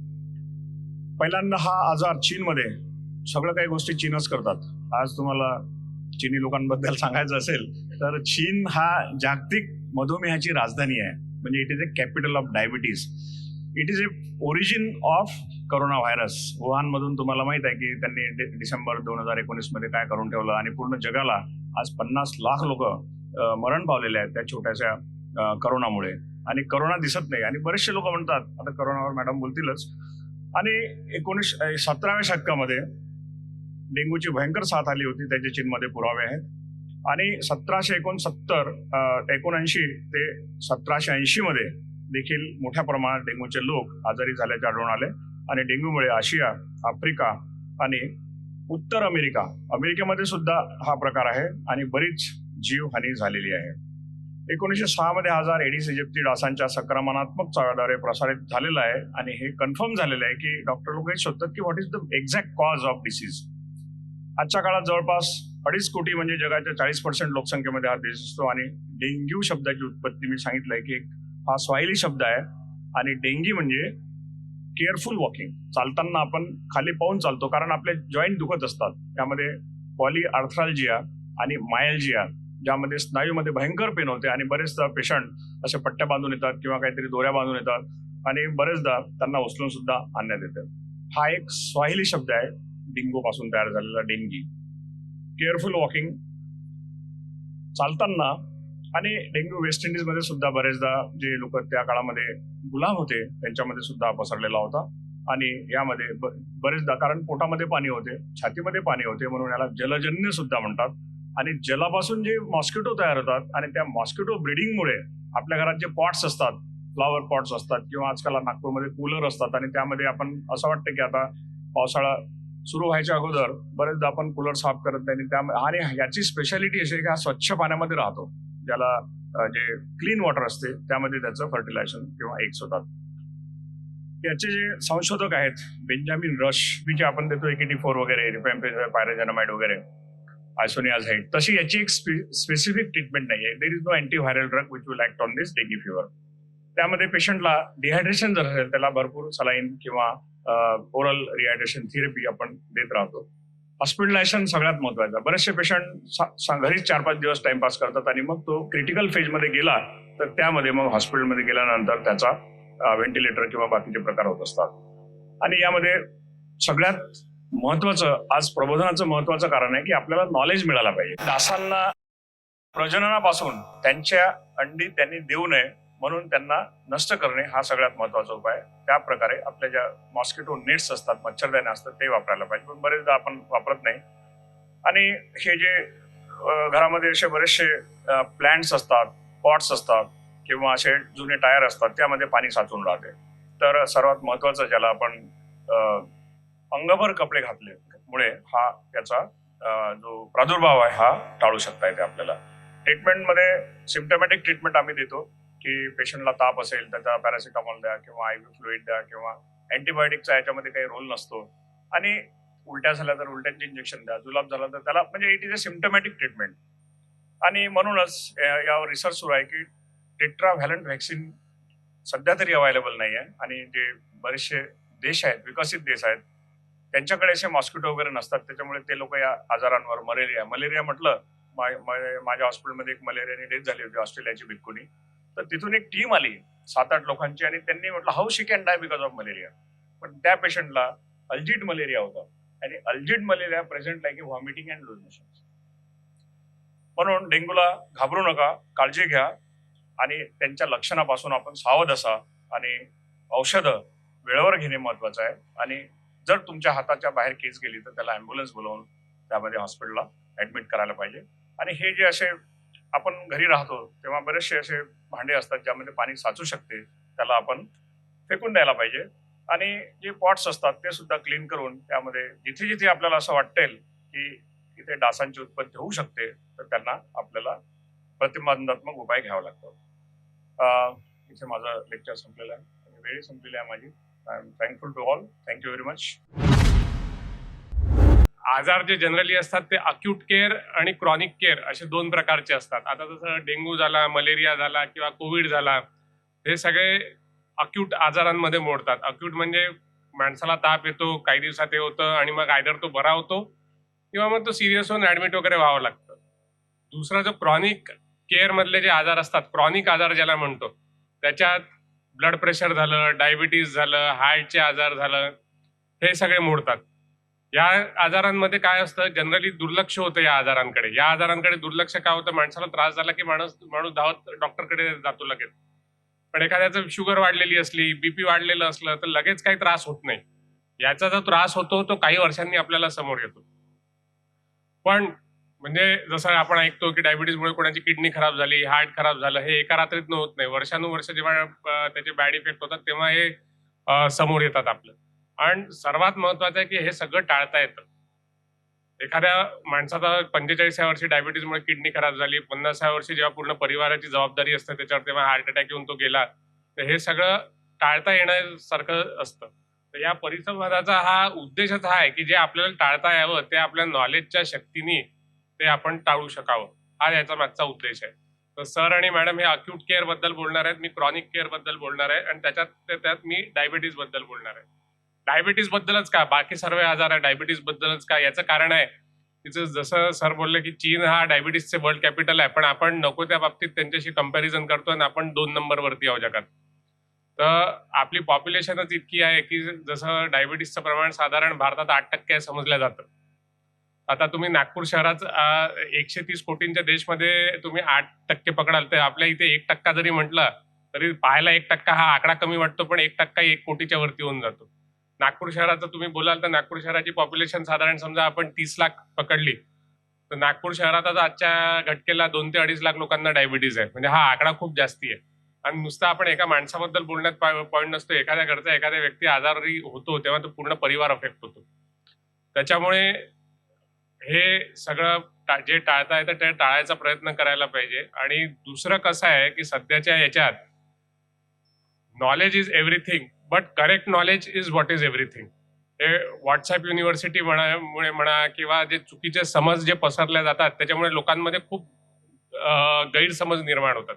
पहिल्यांदा हा आजार चीनमध्ये, सगळं काही गोष्टी चीनच करतात. आज तुम्हाला चीनी लोकांबद्दल सांगायचं असेल तर चीन हा जागतिक मधुमेहाची राजधानी आहे. म्हणजे it is a capital of diabetes. It is a origin of corona virus. वुहानमधून तुम्हाला माहित आहे की त्यांनी डिसेंबर 2019 मध्ये काय करून ठेवलं, आणि पूर्ण जगाला आज 50 लाख लोक मरण पावलेले आहेत त्या छोट्याशा करोनामुळे. आणि करोना दिसत नाही, आणि बरेचसे लोक म्हणतात, आता करोनावर मॅडम बोलतीलच. आणि 17व्या शतकामध्ये डेंग्यूची भयंकर साथ आली होती, त्याचे चीनमध्ये पुरावे आहेत. आणि 1769 ते 1780 मध्ये देखील मोठ्या प्रमाणात डेंग्यूचे लोक आजारी झाल्याचे आढळून आले, आणि डेंग्यूमुळे आशिया, आफ्रिका आणि उत्तर अमेरिकेमध्ये सुद्धा हा प्रकार आहे, आणि बरीच जीवहानी झालेली आहे. 1906 मध्ये हा आजार एडिस इजिप्ती डासांच्या संक्रमणात्मक चाव्याद्वारे प्रसारित झालेला आहे आणि हे कन्फर्म झालेलं आहे की डॉक्टर लोक हे शोधतात की what is the exact cause of disease. आजच्या काळात जवळपास 2.5 कोटी म्हणजे जगाच्या 40% लोकसंख्येमध्ये हा डिसीज असतो आणि डेंग्यू शब्दाची उत्पत्ती मी सांगितलंय की हा स्वाहिली शब्द आहे आणि डेंगी म्हणजे केअरफुल वॉकिंग. चालताना आपण खाली पाहून चालतो कारण आपले जॉईंट दुखत असतात. त्यामध्ये पॉलीआर्थ्राल्जिया आणि मायल्जिया ज्यामध्ये स्नायूमध्ये भयंकर पेन होते आणि बरेचदा पेशंट असे पट्ट्या बांधून येतात किंवा काहीतरी दोऱ्या बांधून येतात आणि बरेचदा त्यांना उचलून सुद्धा आणण्यात येतं. हा एक स्वाहिली शब्द आहे डेंगू पासून तयार झालेला डेंगी. केअरफुल वॉकिंग चालताना आणि डेंग्यू वेस्ट इंडिज मध्ये सुद्धा बरेचदा जे लोक त्या काळामध्ये गुलाम होते त्यांच्यामध्ये सुद्धा पसरलेला होता आणि यामध्ये बरेचदा कारण पोटामध्ये पाणी होते, छातीमध्ये पाणी होते म्हणून याला जलजन्य सुद्धा म्हणतात. आणि जलापासून जे मॉस्किटो तयार होतात आणि त्या मॉस्किटो ब्रीडिंगमुळे आपल्या घरात जे पॉट्स असतात, फ्लॉवर पॉट्स असतात किंवा आजकाल नागपूरमध्ये कूलर असतात आणि त्यामध्ये आपण असं वाटतं की आता पावसाळा सुरू व्हायच्या अगोदर बरेचदा आपण कूलर साफ करत नाही आणि याची स्पेशालिटी अशी आहे की हा स्वच्छ पाण्यामध्ये राहतो, ज्याला जे क्लीन वॉटर असते त्यामध्ये त्याचं फर्टिलायझेशन किंवा एग्स होतात. याचे जे संशोधक आहेत बेंजामिन रश, जे आपण देतो AKT4 वगैरे, पायरोजेनामाइड वगैरे, आयसोनियाझाइड, तशी याची एक स्पेसिफिक ट्रीटमेंट नाही आहे. There is no antiviral drug which will act on this dengue fever. त्यामध्ये पेशंटला डिहायड्रेशन जर असेल त्याला भरपूर सलाईन किंवा ओरल रिहायड्रेशन थेरपी आपण देत राहतो. हॉस्पिटलायझेशन सगळ्यात महत्वाचं. बरेचसे पेशंट घरीच 4-5 दिवस टाइमपास करतात आणि मग तो क्रिटिकल फेजमध्ये गेला तर त्यामध्ये मग हॉस्पिटलमध्ये गेल्यानंतर त्याचा व्हेंटिलेटर किंवा बाकीचे प्रकार होत असतात. आणि यामध्ये सगळ्यात महत्वाचं आज प्रबोधनाचं महत्वाचं कारण आहे की आपल्याला नॉलेज मिळायला पाहिजे. डासांना प्रजननापासून त्यांच्या अंडी त्यांनी देऊ नये म्हणून त्यांना नष्ट करणे हा सगळ्यात महत्वाचा उपाय. त्या प्रकारे आपल्या ज्या मॉस्किटो नेट्स असतात, मच्छरदाण्या असतात ते वापरायला पाहिजे, पण बरेचदा आपण वापरत नाही. आणि हे जे घरामध्ये असे बरेचसे प्लांट्स असतात, पॉट्स असतात किंवा असे जुने टायर असतात त्यामध्ये पाणी साचून राहते. तर सर्वात महत्वाचं ज्याला आपण अंगभर कपडे घातले मुळे हा त्याचा जो प्रादुर्भाव आहे हा टाळू शकता येते आपल्याला. ट्रीटमेंटमध्ये सिम्पटमॅटिक ट्रीटमेंट आम्ही देतो की पेशंटला ताप असेल त्याचा पॅरासिटामॉल द्या किंवा IV फ्लुइड द्या किंवा अँटीबायोटिकचा याच्यामध्ये काही रोल नसतो. आणि उलट्या झाल्या तर उलट्यांचे इंजेक्शन द्या, जुलाब झाला तर त्याला, म्हणजे इट इज अ सिम्पटमॅटिक ट्रीटमेंट. आणि म्हणूनच यावर रिसर्च सुरू आहे की टेट्राव्हॅलंट व्हॅक्सिन सध्या तरी अवेलेबल नाही आहे आणि जे बरेचसे देश आहेत, विकसित देश आहेत, त्यांच्याकडे असे मॉस्किटो वगैरे नसतात. त्याच्यामुळे ते लोक या आजारांवर मलेरिया म्हटलं, माझ्या हॉस्पिटलमध्ये एक मलेरियाने डेथ झाली होती ऑस्ट्रेलियाची भिक्कुनी. तर तिथून एक टीम आली 7-8 लोकांची आणि त्यांनी म्हटलं how she can die because of malaria. पण त्या पेशंटला अल्जिड मलेरिया होता आणि algid malaria present like vomiting and loose motion. म्हणून डेंग्यूला घाबरू नका, काळजी घ्या आणि त्यांच्या लक्षणापासून आपण सावध असा आणि औषधं वेळेवर घेणे महत्वाचं आहे. आणि जर तुमच्या हाताच्या बाहेर केस गेली तर त्याला ॲम्ब्युलन्स बोलवून त्यामध्ये हॉस्पिटलला ऍडमिट करायला पाहिजे. आणि हे जे असे आपण घरी राहतो तेव्हा बरेचसे असे भांडे असतात ज्यामध्ये पाणी साचू शकते, त्याला आपण फेकून द्यायला पाहिजे. आणि जे पॉट्स असतात ते सुद्धा क्लीन करून त्यामध्ये जिथे जिथे आपल्याला असं वाटेल की इथे डासांची उत्पत्ती होऊ शकते तर त्यांना आपल्याला प्रतिबंधात्मक उपाय घ्यावा लागतो. इथे माझं लेक्चर संपलेलं आहे, वेळ संपलेली आहे माझी. I am thankful to all. Thank you very much. आजार जे जनरली असतात ते अक्यूट केअर आणि क्रॉनिक केअर असे 2 प्रकारचे असतात. आता जसं डेंग्यू झाला, मलेरिया झाला किंवा कोविड झाला, हे सगळे अक्यूट आजारांमध्ये मोडतात. अक्यूट म्हणजे माणसाला ताप येतो, काही दिवसात हे होतं आणि मग आयदर तो बरा होतो किंवा मग तो सिरियस होऊन ऍडमिट वगैरे व्हावं लागतं. दुसरा जो क्रॉनिक केअर मधले जे आजार असतात, क्रॉनिक आजार ज्याला म्हणतो, त्याच्यात ब्लड प्रेशर झालं, डायबिटीज झालं, हार्टचे आजार झालं, हे सगळे मोडतात. या आजारांमध्ये काय असतं, जनरली दुर्लक्ष होतं या आजारांकडे. या आजारांकडे दुर्लक्ष का होतं, माणसाला त्रास झाला की माणूस धावत डॉक्टरकडे जातो लगेच. पण एखाद्याचं शुगर वाढलेली असली, BP वाढलेलं असलं तर लगेच काही त्रास होत नाही. याचा जो त्रास होतो तो काही वर्षांनी आपल्याला समोर येतो. पण म्हणजे जसं आपण ऐकतो की डायबिटीजमुळे कोणाची किडनी खराब झाली, हार्ट खराब झालं, हे एका रात्रीत होत नाही. वर्षानुवर्ष जेव्हा त्याचे बॅड इफेक्ट होतात तेव्हा हे समोर येतात आपलं. आणि सर्वात महत्वाचं आहे की हे सगळं टाळता येतं. एखाद्या माणसाचा 45व्या वर्षी डायबिटीजमुळे किडनी खराब झाली, 50व्या वर्षी जेव्हा पूर्ण परिवाराची जबाबदारी असते त्याच्यावर तेव्हा हार्ट अटॅक येऊन तो गेला, तर हे सगळं टाळता येण्यासारखं असतं. तर या परिसंवादाचा हा उद्देशच हा आहे की जे आपल्याला टाळता यावं ते आपल्या नॉलेजच्या शक्तीने ते आपण टाळू शकावं, हा याचा मागचा उद्देश आहे. तर सर आणि मॅडम हे अक्यूट केअर बद्दल बोलणार आहेत, मी क्रॉनिक केअर बद्दल बोलणार आहे आणि त्यात मी डायबिटीज बद्दल बोलणार आहे. डायबिटीज बद्दलच का, बाकी सर्व आजार आहे डायबिटीज बद्दलच का, याचं कारण आहे तिचं जसं सर बोलले की चीन हा डायबिटीजचे वर्ल्ड कॅपिटल आहे, पण आपण नको त्या बाबतीत त्यांच्याशी कंपॅरिझन करतो आणि आपण 2 नंबरवरती आहोत जगात. तर आपली पॉप्युलेशनच इतकी आहे की जसं डायबिटीजचं प्रमाण साधारण भारतात 8% समजलं जातं. आता तुम्ही नागपूर शहरात 130 कोटींच्या देशमध्ये तुम्ही 8% पकडाल, तर आपल्या इथे 1% जरी म्हटलं तरी पाहायला 1% हा आकडा कमी वाटतो, पण 1% 1 कोटीच्या वरती होऊन जातो. नागपूर शहराचं तुम्ही बोलाल तर नागपूर शहराची पॉप्युलेशन साधारण समजा आपण 30 लाख पकडली, तर नागपूर शहरातच आजच्या घटकेला 2 ते 2.5 लाख लोकांना डायबिटीज आहे. म्हणजे हा आकडा खूप जास्ती आहे. आणि नुसतं आपण एका माणसाबद्दल बोलण्यात पॉईंट नसतो, एखाद्या घरचा एखाद्या व्यक्ती आजारी होतो तेव्हा तो पूर्ण परिवार अफेक्ट होतो. त्याच्यामुळे हे सगळं जे टाळता येतं ते टाळायचा प्रयत्न करायला पाहिजे. आणि दुसरं कसं आहे की सध्याच्या याच्यात knowledge is everything, but correct knowledge is what is everything. हे व्हॉट्सअप युनिव्हर्सिटी मुळे म्हणा किंवा जे चुकीचे समज जे पसरले जातात त्याच्यामुळे लोकांमध्ये खूप गैरसमज निर्माण होतात.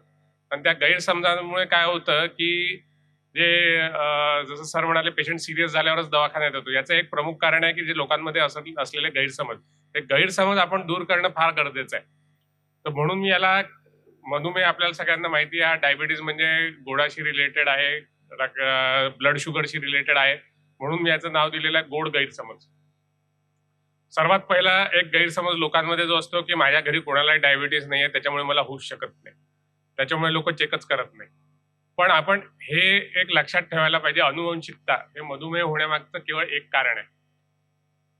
आणि त्या गैरसमजामुळे काय होतं की जे जसं सर म्हणाले पेशंट सिरियस झाल्यावरच दवाखान्यात येतो, याचं एक प्रमुख कारण आहे की जे लोकांमध्ये असलेले गैरसमज, ते गैरसमज आपण दूर करणं फार गरजेचं आहे. तर म्हणून मी याला मधुमेह, आपल्याला सगळ्यांना माहिती आहे डायबिटीज म्हणजे गोडाशी रिलेटेड आहे, ब्लड शुगरशी रिलेटेड आहे, म्हणून मी याचं नाव दिलेलं आहे गोड गैरसमज. सर्वात पहिला एक गैरसमज लोकांमध्ये जो असतो की माझ्या घरी कोणालाही डायबिटीज नाहीये त्याच्यामुळे मला होऊच शकत नाही, त्याच्यामुळे लोक चेकच करत नाही. पण आपण हे एक लक्षात ठेवायला पाहिजे, अनुवंशिकता हे मधुमेह होण्यामागचं केवळ एक कारण आहे.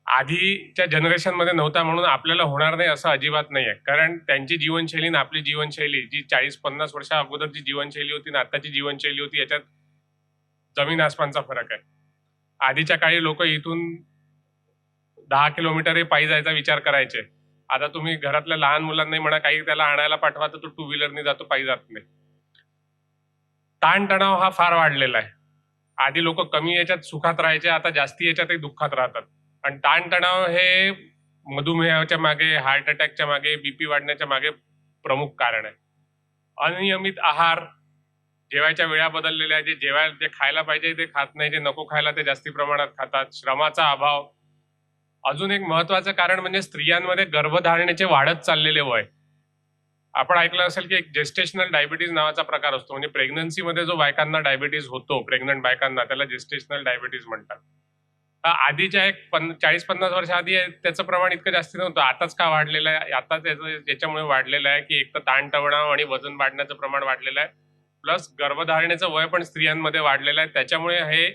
आधीच्या जनरेशन मध्ये नव्हता म्हणून आपल्याला होणार नाही असं अजिबात नाही आहे. कारण त्यांची जीवनशैली आणि आपली जीवनशैली, जी 40-50 वर्षा अगोदरची जीवनशैली होती आणि आताची जीवनशैली होती, याच्यात जमीन आसमानचा फरक आहे. आधीच्या काळी लोक इथून 10 किलोमीटर पायी जायचा विचार करायचे. आता तुम्ही घरातल्या लहान मुलांनाही म्हणा काही त्याला आणायला पाठवा तर तो 2 व्हीलरने जातो, पायी जात नाही. ताणतणाव हा फार वाढलेला आहे. आधी लोक कमी याच्यात सुखात राहायचे, आता जास्ती याच्यातही दुःखात राहतात. आणि ताणतणाव हे मधुमेहाच्या मागे, हार्ट अटॅकच्या मागे, बीपी वाढण्याच्या मागे प्रमुख कारण आहे. अनियमित आहार, जेवायच्या वेळा बदललेल्या, जे खायला पाहिजे ते खात नाही, जे नको खायला ते जास्ती प्रमाणात खातात, श्रमाचा अभाव. अजून एक महत्वाचं कारण म्हणजे स्त्रियांमध्ये गर्भधारणेचे वाढत चाललेले वय. आपण ऐकलं असेल की एक जेस्टेशनल डायबिटीज नावाचा प्रकार असतो, म्हणजे प्रेग्नन्सीमध्ये जो बायकांना डायबिटीज होतो, प्रेग्नंट बायकांना, त्याला जेस्टेशनल डायबिटीज म्हणतात. आधीच्या एक 40-50 वर्ष आधी त्याचं प्रमाण इतकं जास्त नव्हतं, आताच का वाढलेलं आहे? आता याच्यामुळे वाढलेलं आहे की एक तर ताणतणाव आणि वजन वाढण्याचं प्रमाण वाढलेलं आहे, प्लस गर्भधारणेचं वय पण स्त्रियांमध्ये वाढलेलं आहे, त्याच्यामुळे हे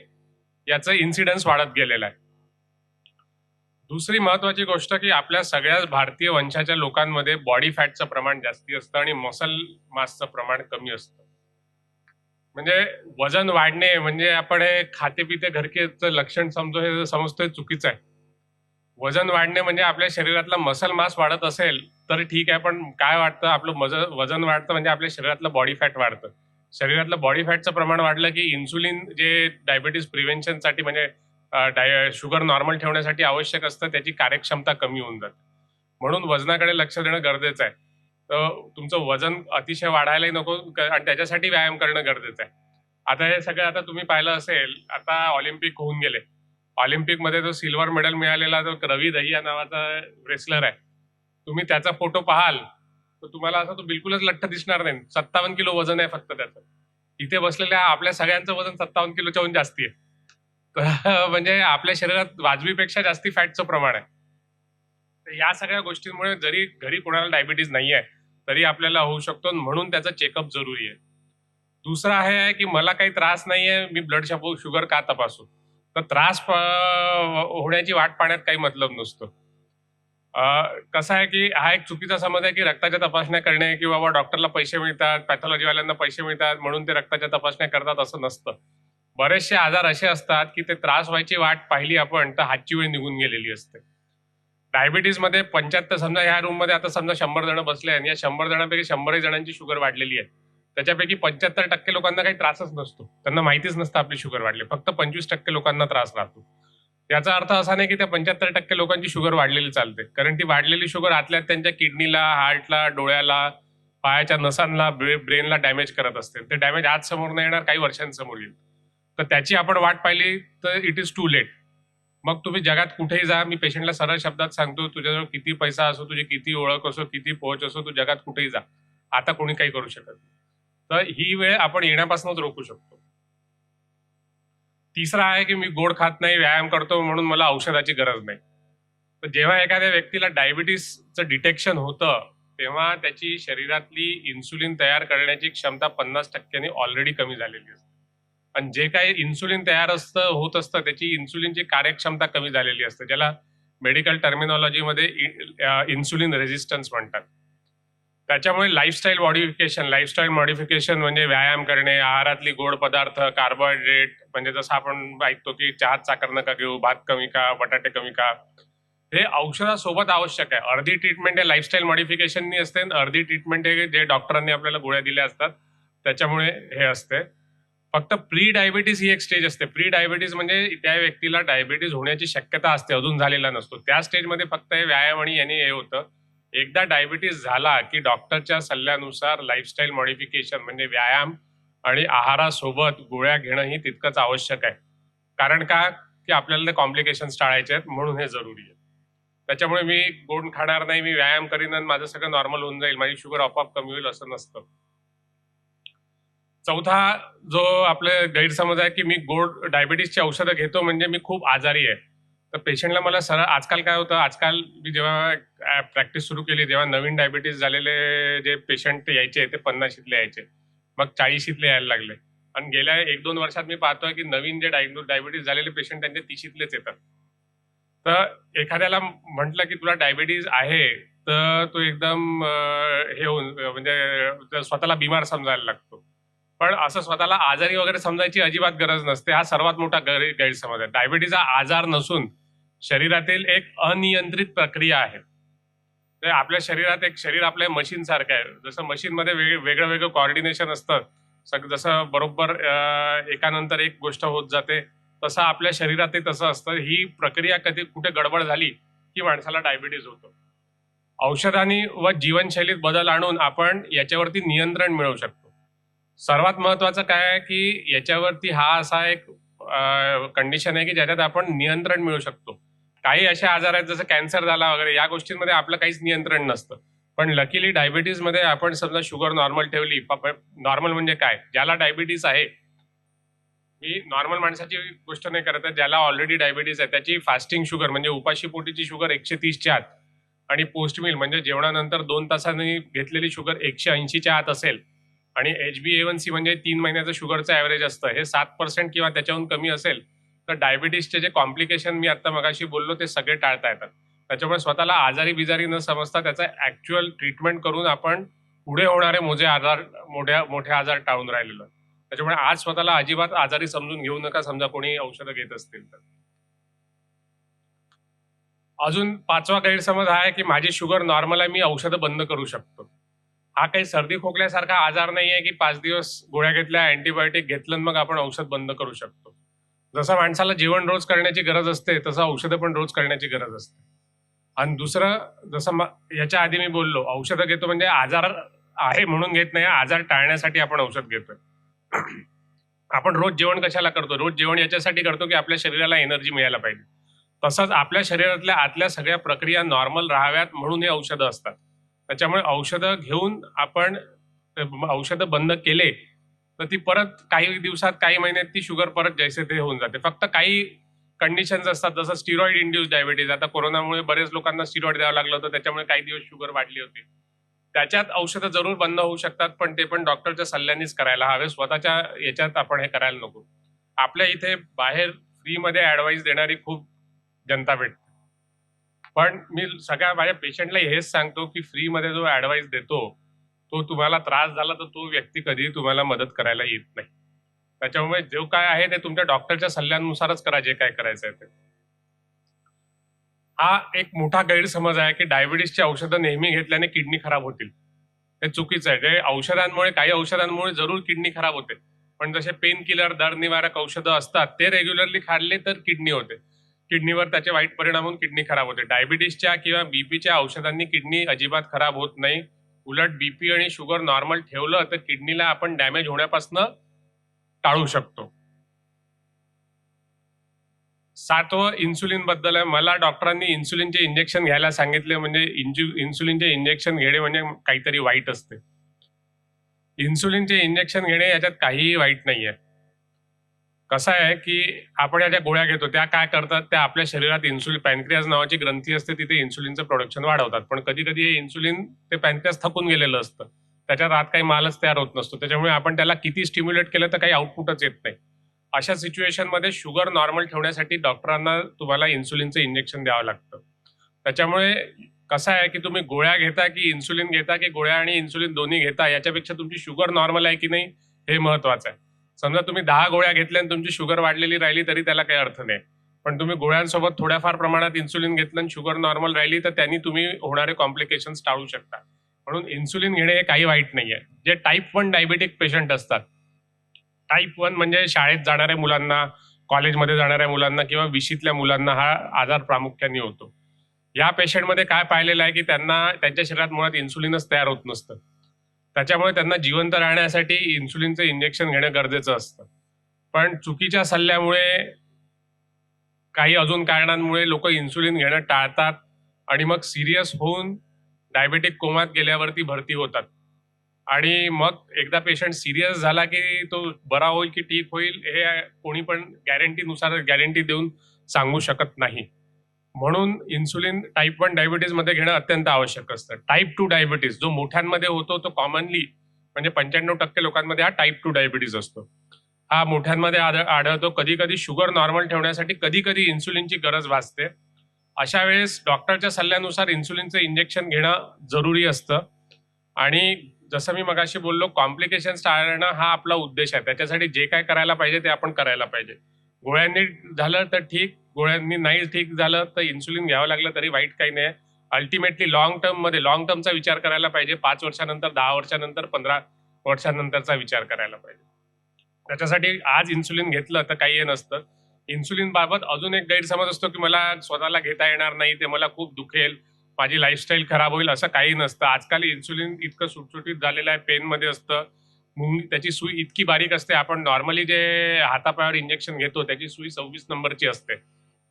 याचं इन्सिडन्स वाढत गेलेलं आहे. दुसरी महत्वाची गोष्ट की आपल्या सगळ्याच भारतीय वंशाच्या लोकांमध्ये बॉडी फॅटचं प्रमाण जास्ती असतं आणि मसल मासचं प्रमाण कमी असतं. म्हणजे वजन वाढणे म्हणजे आपण हे खाते पिते घरकेचं लक्षण समजतोय चुकीचं आहे. वजन वाढणे म्हणजे आपल्या शरीरातला मसल मास वाढत असेल तर ठीक आहे, पण काय वाटतं, आपलं वजन वाढतं म्हणजे आपल्या शरीरातलं बॉडी फॅट वाढतं. शरीरातलं बॉडी फॅटचं प्रमाण वाढलं की इन्सुलिन जे डायबिटीज प्रिव्हेन्शनसाठी म्हणजे शुगर नॉर्मल ठेवण्यासाठी आवश्यक असतं त्याची कार्यक्षमता कमी होऊन जाते. म्हणून वजनाकडे लक्ष देणं गरजेचं आहे. तर तुमचं वजन अतिशय वाढायलाही नको आणि त्याच्यासाठी व्यायाम करणं गरजेचं आहे. आता हे सगळं आता तुम्ही पाहिलं असेल, आता ऑलिम्पिक होऊन गेले. ऑलिम्पिकमध्ये जो सिल्वर मेडल मिळालेला जो रवी दहिया नावाचा रेसलर आहे, तुम्ही त्याचा फोटो पाहाल तर तुम्हाला असं तो बिलकुलच लठ्ठ दिसणार नाही. 57 किलो वजन आहे फक्त त्याचं. इथे बसलेल्या आपल्या सगळ्यांचं वजन 57 किलोच्या जास्ती आहे. म्हणजे आपल्या शरीरात वाजवीपेक्षा जास्ती फॅटचं प्रमाण आहे. तर या सगळ्या गोष्टींमुळे जरी घरी कोणाला डायबिटीज नाही आहे तरी आपल्याला होऊ शकतो, म्हणून त्याचं चेकअप जरुरी आहे. दुसरं आहे की मला काही त्रास नाहीये, मी ब्लड शुगर का तपासू? तर त्रास होण्याची वाट पाहण्यात काही मतलब नसतो. कसं आहे की हा एक चुकीचा समज आहे की रक्ताच्या तपासण्या करणे किंवा बाबा डॉक्टरला पैसे मिळतात, पॅथॉलॉजीवाल्यांना पैसे मिळतात म्हणून ते रक्ताच्या तपासण्या करतात, असं नसतं. बरेचसे आजार असे असतात की ते त्रास व्हायची वाट पाहिली आपण तर हातची वेळ निघून गेलेली असते. डायबिटीजमध्ये 75 समजा ह्या रूममध्ये आता समजा 100 जण बसले आणि या 100 जणांपैकी 100 जणांची शुगर वाढलेली आहे. त्याच्यापैकी 75% लोकांना काही त्रासच नसतो, त्यांना माहितीच नसतं आपली शुगर वाढली. फक्त 25% लोकांना त्रास राहतो. याचा अर्थ असा नाही की त्या 75% लोकांची शुगर वाढलेली चालते, कारण ती वाढलेली शुगर आतल्या त्यांच्या किडनीला, हार्टला, डोळ्याला, पायाच्या नसांना, ब्रेनला डॅमेज करत असते. ते डॅमेज आज समोर नाही येणार, काही वर्षांसमोर येईल. तर त्याची आपण वाट पाहिली तर इट इज टू लेट. मग तुम्ही जगात कुठेही जा, मी पेशंटला सरळ शब्दात सांगतो, तुझ्याजवळ किती पैसा असो, तुझी किती ओळख असो, किती पोहोच असो, तू जगात कुठेही जा, आता कोणी काही करू शकत नाही. तर ही वेळ आपण येण्यापासूनच रोखू शकतो. तिसरा आहे की मी गोड खात नाही, व्यायाम करतो म्हणून मला औषधाची गरज नाही. तर जेव्हा एखाद्या व्यक्तीला डायबिटीसचं डिटेक्शन होतं तेव्हा त्याची शरीरातली इन्सुलिन तयार करण्याची क्षमता 50% ऑलरेडी कमी झालेली असते. आणि जे काही इन्सुलिन तयार होत असतं त्याची इन्सुलिनची कार्यक्षमता कमी झालेली असते, ज्याला मेडिकल टर्मिनॉलॉजीमध्ये इन्सुलिन रेझिस्टन्स म्हणतात. त्याच्यामुळे लाईफस्टाईल मॉडिफिकेशन म्हणजे व्यायाम करणे, आहारातली गोड पदार्थ, कार्बोहायड्रेट, म्हणजे जसं आपण ऐकतो की चहात साखर नका घेऊ, भात कमी खा, बटाटे कमी खा, हे औषधासोबत आवश्यक आहे. अर्धी ट्रीटमेंट हे लाईफस्टाईल मॉडिफिकेशननी असते आणि अर्धी ट्रीटमेंट हे जे डॉक्टरांनी आपल्याला गोळ्या दिल्या असतात त्याच्यामुळे हे असते. फक्त प्री डायबिटीस ही एक स्टेज असते. प्री डायबिटीस म्हणजे त्या व्यक्तीला डायबिटीस होण्याची शक्यता असते, अजून झालेला नसतो. त्या स्टेजमध्ये फक्त हे व्यायाम आणि याने हे होतं. एकदा डायबिटीस झाला की डॉक्टरच्या सल्ल्यानुसार लाईफस्टाईल मॉडिफिकेशन म्हणजे व्यायाम आणि आहारासोबत गोळ्या घेणं ही तितकंच आवश्यक आहे. कारण का की आपल्याला ते कॉम्प्लिकेशन्स टाळायचे आहेत, म्हणून हे जरुरी आहे. त्याच्यामुळे मी गोड खाणार नाही, मी व्यायाम करीन आणि माझं सगळं नॉर्मल होऊन जाईल, माझी शुगर आपोआप कमी होईल असं नसतं. चौथा जो आपले गैरसमज आहे की मी गोड डायबिटीसची औषधं घेतो म्हणजे मी खूप आजारी आहे. तर पेशंटला मला सरळ, आजकाल काय होतं, आजकाल मी जेव्हा प्रॅक्टिस सुरू केली तेव्हा नवीन डायबिटीस झालेले जे पेशंट यायचे ते 50शीतले यायचे, मग 40शीतले यायला लागले. आणि गेल्या 1-2 वर्षात मी पाहतोय की नवीन जे डायबिटीस झालेले पेशंट त्यांचे 30शीतलेच येतात. तर एखाद्याला म्हटलं की तुला डायबिटीज आहे तर तो एकदम हे होऊन म्हणजे स्वतःला बिमार समजायला लागतो. पण असं स्वतःला आजारी वगैरे समजायची अजिबात गरज नसते. हा सर्वात मोठा गैरसमज आहे. डायबिटीज हा आजार नसून शरीरातील एक अनियंत्रित प्रक्रिया आहे. तर आपल्या शरीरात एक शरीर आपल्या मशीन सारखं आहे. जसं मशीनमध्ये वेगळं वेगळं कॉर्डिनेशन असतं, जसं बरोबर एकानंतर एक गोष्ट होत जाते, तसं आपल्या शरीरातही तसं असतं. ही प्रक्रिया कधी कुठे गडबड झाली की माणसाला डायबिटीज होतो. औषधांनी व जीवनशैलीत बदल आणून आपण याच्यावरती नियंत्रण मिळवू शकतो. सर्वात महत्वाचं काय आहे की याच्यावरती हा असा एक कंडिशन आहे की ज्याच्यात आपण नियंत्रण मिळवू शकतो. काही असे आजार आहेत जसं कॅन्सर झाला वगैरे, या गोष्टींमध्ये आपलं काहीच नियंत्रण नसतं. पण लकीली डायबिटीजमध्ये आपण समजा शुगर नॉर्मल ठेवली, नॉर्मल म्हणजे काय, ज्याला डायबिटीस आहे, मी नॉर्मल माणसाची गोष्ट नाही करत आहे, ज्याला ऑलरेडी डायबिटीस आहे त्याची फास्टिंग शुगर म्हणजे उपाशी पोटीची शुगर 130च्या आत आणि पोस्ट मील म्हणजे जेवणानंतर 2 तासांनी घेतलेली शुगर 180च्या आत असेल आणि HbA1c म्हणजे 3 महिन्याचं शुगरचं ॲव्हरेज असतं हे 7% किंवा त्याच्याहून कमी असेल तर डायबिटीसचे जे कॉम्प्लिकेशन मी आता मगाशी बोललो ते सगळे टाळता येतात. त्याच्यामुळे स्वतःला आजारी बिजारी न समजता त्याचा ऍक्च्युअल ट्रीटमेंट करून आपण पुढे होणारे मोठे आजार टाळून राहिलेलो. त्याच्यामुळे आज स्वतःला अजिबात आजारी समजून घेऊ नका, समजा कोणी औषधं घेत असतील तर. अजून 5वा गैरसमज हा आहे की माझी शुगर नॉर्मल आहे, मी औषधं बंद करू शकतो. हा काही सर्दी खोकल्यासारखा आजार नाही आहे की 5 दिवस गोळ्या घेतल्या, अँटीबायोटिक घेतलं मग आपण औषध बंद करू शकतो. जसं माणसाला जेवण रोज करण्याची गरज असते तसं औषधं पण रोज करण्याची गरज असते. आणि दुसरं, जसं याच्या आधी मी बोललो, औषधं घेतो म्हणजे आजार आहे म्हणून घेत नाही, आजार टाळण्यासाठी आपण औषध घेतोय. आपण रोज जेवण कशाला करतो, रोज जेवण याच्यासाठी करतो की आपल्या शरीराला एनर्जी मिळायला पाहिजे. तसंच आपल्या शरीरातल्या आतल्या सगळ्या प्रक्रिया नॉर्मल राहाव्यात म्हणून हे औषधं असतात. त्याच्यामुळे औषधं घेऊन आपण औषधं बंद केले तर ती परत काही दिवसात, काही महिन्यात ती शुगर परत जैसे ते होऊन जाते. फक्त काही कंडिशन्स असतात, जसं स्टिरॉइड इंड्यूस डायबिटीज. आता कोरोनामुळे बरेच लोकांना स्टिरॉइड द्यावं लागलं होतं, त्याच्यामुळे काही दिवस शुगर वाढली होती. त्याच्यात औषधं जरूर बंद होऊ शकतात, पण ते पण डॉक्टरच्या सल्ल्यानेच करायला हवे, स्वतःच्या याच्यात आपण हे करायला नको. आपल्या इथे बाहेर फ्रीमध्ये ऍडवाइस देणारी खूप जनता भेटते, पण मी सगळ्या माझ्या पेशंटला हेच सांगतो की फ्रीमध्ये जो ऍडवाइस देतो तो तुम्हाला त्रास झाला तर तो व्यक्ती कधीही तुम्हाला मदत करायला येत नाही. त्याच्यामुळे जो काय आहे ते तुमच्या डॉक्टरच्या सल्ल्यानुसारच करा, जे काय करायचं आहे ते. हा एक मोठा गैरसमज आहे की डायबिटीसची औषधं नेहमी घेतल्याने किडनी खराब होतील. हे चुकीचं आहे. जे औषधांमुळे, काही औषधांमुळे जरूर किडनी खराब होते, पण जसे पेन किलर, दर्द निवारक औषधं असतात ते रेग्युलरली खाल्ले तर किडनी होते, किडनीवर त्याचे वाईट परिणाम होऊन किडनी खराब होते. डायबिटीसच्या किंवा बीपीच्या औषधांनी किडनी अजिबात खराब होत नाही. उलट बीपी आणि शुगर नॉर्मल ठेवलं तर किडनीला आपण डॅमेज होण्यापासून टाळू शकतो. 7वं इन्सुलिन बद्दल आहे. मला डॉक्टरांनी इन्सुलिनचे इंजेक्शन घ्यायला सांगितले, म्हणजे इन्सुलिनचे इंजेक्शन घेणे म्हणजे काहीतरी वाईट असते. इन्सुलिनचे इंजेक्शन घेणे याच्यात काहीही वाईट नाहीये. कसं आहे की आपण या ज्या गोळ्या घेतो त्या काय करतात, त्या आपल्या शरीरात इन्सुलिन, पॅनक्रियाज नावाची ग्रंथी असते, तिथे इन्सुलिनचं प्रोडक्शन वाढवतात. पण कधी कधी हे इन्सुलिन, ते पॅनक्रियाज थकून गेलेलं असतं, त्याच्यात आत काही मालच तयार होत नसतो, त्याच्यामुळे आपण त्याला किती स्टिम्युलेट केलं तर काही आउटपुटच येत नाही. अशा सिच्युएशनमध्ये शुगर नॉर्मल ठेवण्यासाठी डॉक्टरांना तुम्हाला इन्सुलिनचं इंजेक्शन द्यावं लागतं. त्याच्यामुळे कसं आहे की तुम्ही गोळ्या घेता की इन्सुलिन घेता, की गोळ्या आणि इन्सुलिन दोन्ही घेता, याच्यापेक्षा तुमची शुगर नॉर्मल आहे की नाही हे महत्वाचं आहे. समजा तुम्ही 10 गोळ्या घेतल्या आणि तुमची शुगर वाढलेली राहिली तरी त्याला काही अर्थ नाही, पण तुम्ही गोळ्यांसोबत थोड्याफार प्रमाणात इन्सुलिन घेतलं आणि शुगर नॉर्मल राहिली तर त्यांनी तुम्ही होणारे कॉम्प्लिकेशन्स टाळू शकता. म्हणून इन्सुलिन घेणे हे काही वाईट नाहीये. जे टाईप 1 डायबेटिक पेशंट असतात, टाईप 1 म्हणजे शाळेत जाणाऱ्या मुलांना, कॉलेजमध्ये जाणाऱ्या मुलांना किंवा विशीतल्या मुलांना हा आजार प्रामुख्याने होतो. या पेशंटमध्ये काय पाहिलेलं आहे की त्यांना, त्यांच्या शरीरात मुळात इन्सुलिनच तयार होत नसतं, त्याच्यामुळे त्यांना जिवंत राहण्यासाठी इन्सुलिनचं इंजेक्शन घेणं गरजेचं असतं. पण चुकीच्या सल्ल्यामुळे, काही अजून कारणांमुळे लोक इन्सुलिन घेणं टाळतात आणि मग सिरियस होऊन डायबेटिक कोमात गेल्यावरती भरती होतात. आणि मग एकदा पेशंट सिरियस झाला की तो बरा होईल की ठीक होईल हे कोणी पण गॅरंटी देऊन सांगू शकत नाही. म्हणून इन्सुलिन टाईप 1 डायबिटीज मध्ये घेणं अत्यंत आवश्यक असतं. टाईप 2 डायबिटीज जो मोठ्यांमध्ये होतो, तो कॉमनली म्हणजे 95% लोकांमध्ये हा टाईप 2 डायबिटीज असतो. हा मोठ्यांमध्ये आढळतो. कधी कधी शुगर नॉर्मल ठेवण्यासाठी कधी कधी इन्सुलिनची गरज भासते. अशा वेळेस डॉक्टरच्या सल्ल्यानुसार इन्सुलिनचं इंजेक्शन घेणं जरुरी असतं. आणि जसं मी मगाशी बोललो, कॉम्प्लिकेशन्स टाळणं हा आपला उद्देश आहे. त्याच्यासाठी जे काय करायला पाहिजे ते आपण करायला पाहिजे. गोळ्यांनी झालं तर ठीक, गोळ्यांनी नाही ठीक झालं तर इन्सुलिन घ्यावं लागलं तरी वाईट काही नाही. अल्टिमेटली लॉंग टर्मचा विचार करायला पाहिजे. 5 वर्षानंतर, 10 वर्षानंतर, 15 वर्षानंतरचा विचार करायला पाहिजे. त्याच्यासाठी आज इन्सुलिन घेतलं तर काही हे नसतं. इन्सुलिन बाबत अजून एक गैरसमज असतो की मला स्वतःला घेता येणार नाही, ते मला खूप दुखेल, माझी लाईफस्टाईल खराब होईल, असं काही नसतं. आजकाल इन्सुलिन इतकं सुटसुटीत झालेलं आहे, पेनमध्ये असतं, त्याची सुई इतकी बारीक असते. आपण नॉर्मली जे हातापायावर इंजेक्शन घेतो त्याची सुई 26 नंबरची असते.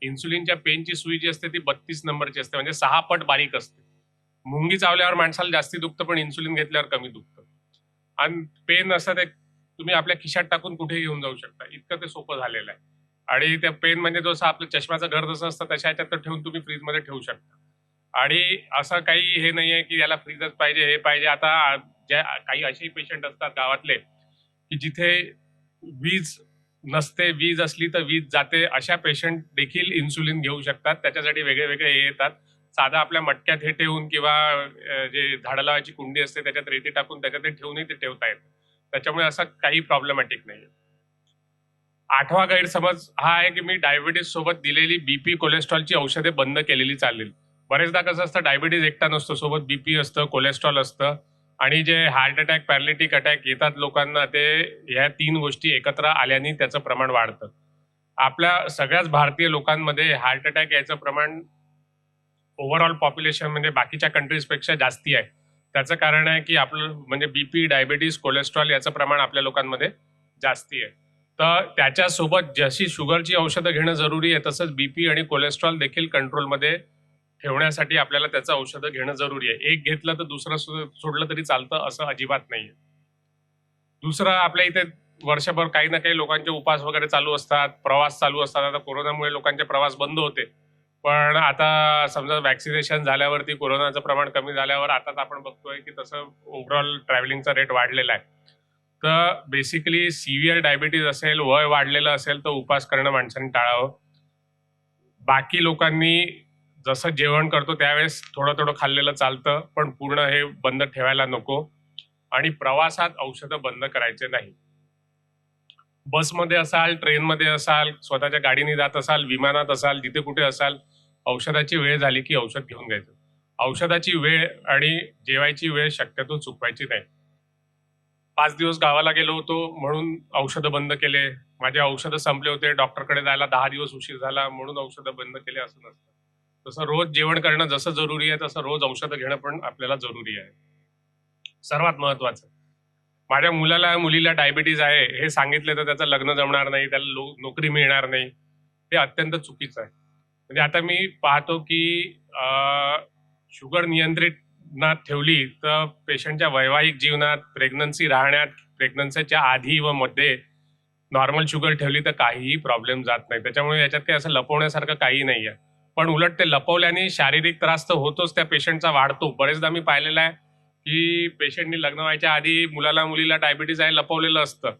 इन्सुलिनच्या पेनची सुई जी असते ती 32 नंबरची असते, म्हणजे 6 पट बारीक असते. मुंगी चावल्यावर माणसाला जास्ती दुखतं, पण इन्सुलिन घेतल्यावर कमी दुखतं. आणि पेन असं ते तुम्ही आपल्या खिशात टाकून कुठेही घेऊन जाऊ शकता, इतकं ते सोपं झालेलं आहे. आणि त्या पेन म्हणजे जसं आपलं चष्म्याचं घर जसं असतं तशा ह्याच्यात ठेवून तुम्ही फ्रीजमध्ये ठेवू शकता. आणि असं काही हे नाहीये की याला फ्रीजच पाहिजे, हे पाहिजे. आता ज्या काही असे पेशंट असतात गावातले की जिथे वीज नसते, वीज असली तर वीज जाते, अशा पेशंट देखील इन्सुलिन घेऊ शकतात. त्याच्यासाठी वेगळे वेगळे हे येतात. साधा आपल्या मटक्यात हे ठेवून किंवा जे झाडं लावायची कुंडी असते त्याच्यात रेती टाकून त्याच्यात ते ठेवूनही ते ठेवता येतं. त्याच्यामुळे असं काही प्रॉब्लेमॅटिक नाही. 8वा गैरसमज हा आहे की मी डायबिटीज सोबत दिलेली बीपी, कोलेस्ट्रॉलची औषधे बंद केलेली चालेल. बरेचदा कसं असतं, डायबिटीज एकटा नसतो, सोबत बीपी असतं, कोलेस्ट्रॉल असतं. आणि जे हार्ट अटॅक, पॅरालिटिक अटॅक येतात लोकांना, ते ह्या 3 गोष्टी एकत्र आल्याने त्याचं प्रमाण वाढतं. आपल्या सगळ्याच भारतीय लोकांमध्ये हार्ट अटॅक याचं प्रमाण ओव्हरऑल पॉप्युलेशन म्हणजे बाकीच्या कंट्रीजपेक्षा जास्ती आहे. त्याचं कारण आहे की आपलं म्हणजे बीपी, डायबिटीज, कोलेस्ट्रॉल याचं प्रमाण आपल्या लोकांमध्ये जास्ती आहे. तर त्याच्यासोबत जशी शुगरची औषधं घेणं जरुरी आहे, तसंच बीपी आणि कोलेस्ट्रॉल देखील कंट्रोलमध्ये ठेवण्यासाठी आपल्याला त्याचं औषधं घेणं जरुरी आहे. एक घेतलं तर दुसरं सोडलं तरी चालतं असं अजिबात नाहीये. दुसरं, आपल्या इथे वर्षभर काही ना काही लोकांचे उपास वगैरे चालू असतात, प्रवास चालू असतात. आता कोरोनामुळे लोकांचे प्रवास बंद होते, पण आता समजा वॅक्सिनेशन झाल्यावरती, कोरोनाचं प्रमाण कमी झाल्यावर आता आपण बघतोय की तसं ओव्हरऑल ट्रॅव्हलिंगचा रेट वाढलेला आहे. तर बेसिकली सिव्हिअर डायबिटीज असेल, वय वाढलेलं असेल तर उपास करणं माणसांनी टाळावं. बाकी लोकांनी जसं जेवण करतो त्यावेळेस थोडं थोडं खाल्लेलं चालतं, पण पूर्ण हे बंद ठेवायला नको. आणि प्रवासात औषधं बंद करायचे नाही. बसमध्ये असाल, ट्रेनमध्ये असाल, स्वतःच्या गाडीने जात असाल, विमानात असाल, जिथे कुठे असाल, औषधाची वेळ झाली की औषध घेऊन घ्यायचं. औषधाची वेळ आणि जेवायची वेळ शक्यतो चुकवायची नाही. 5 दिवस गावाला गेलो होतो म्हणून औषधं बंद केले. माझे औषधं संपले होते, डॉक्टरकडे जायला 10 दिवस उशीर झाला म्हणून औषधं बंद केले, असं नसतं. तसं रोज जेवण करणं जसं जरुरी आहे तसं रोज औषधं घेणं पण आपल्याला जरुरी आहे. सर्वात महत्वाचं, माझ्या मुलीला डायबिटीज आहे हे सांगितले तर त्याचं लग्न जमणार नाही, त्याला नोकरी मिळणार नाही, हे अत्यंत चुकीचं आहे. म्हणजे आता मी पाहतो की शुगर नियंत्रणात ठेवली तर पेशंटच्या वैवाहिक जीवनात, प्रेग्नन्सी राहण्यात, प्रेग्नन्सीच्या आधी व मध्ये नॉर्मल शुगर ठेवली तर काहीही प्रॉब्लेम जात नाही. त्याच्यामुळे याच्यात काही असं लपवण्यासारखं काही नाही आहे. पण उलट ते लपवल्याने शारीरिक त्रास तर होतोच, त्या पेशंटचा वाढतो. बरेचदा मी पाहिलेलं आहे की पेशंटनी लग्न व्हायच्या आधी मुलीला डायबिटीज आहे लपवलेलं असतं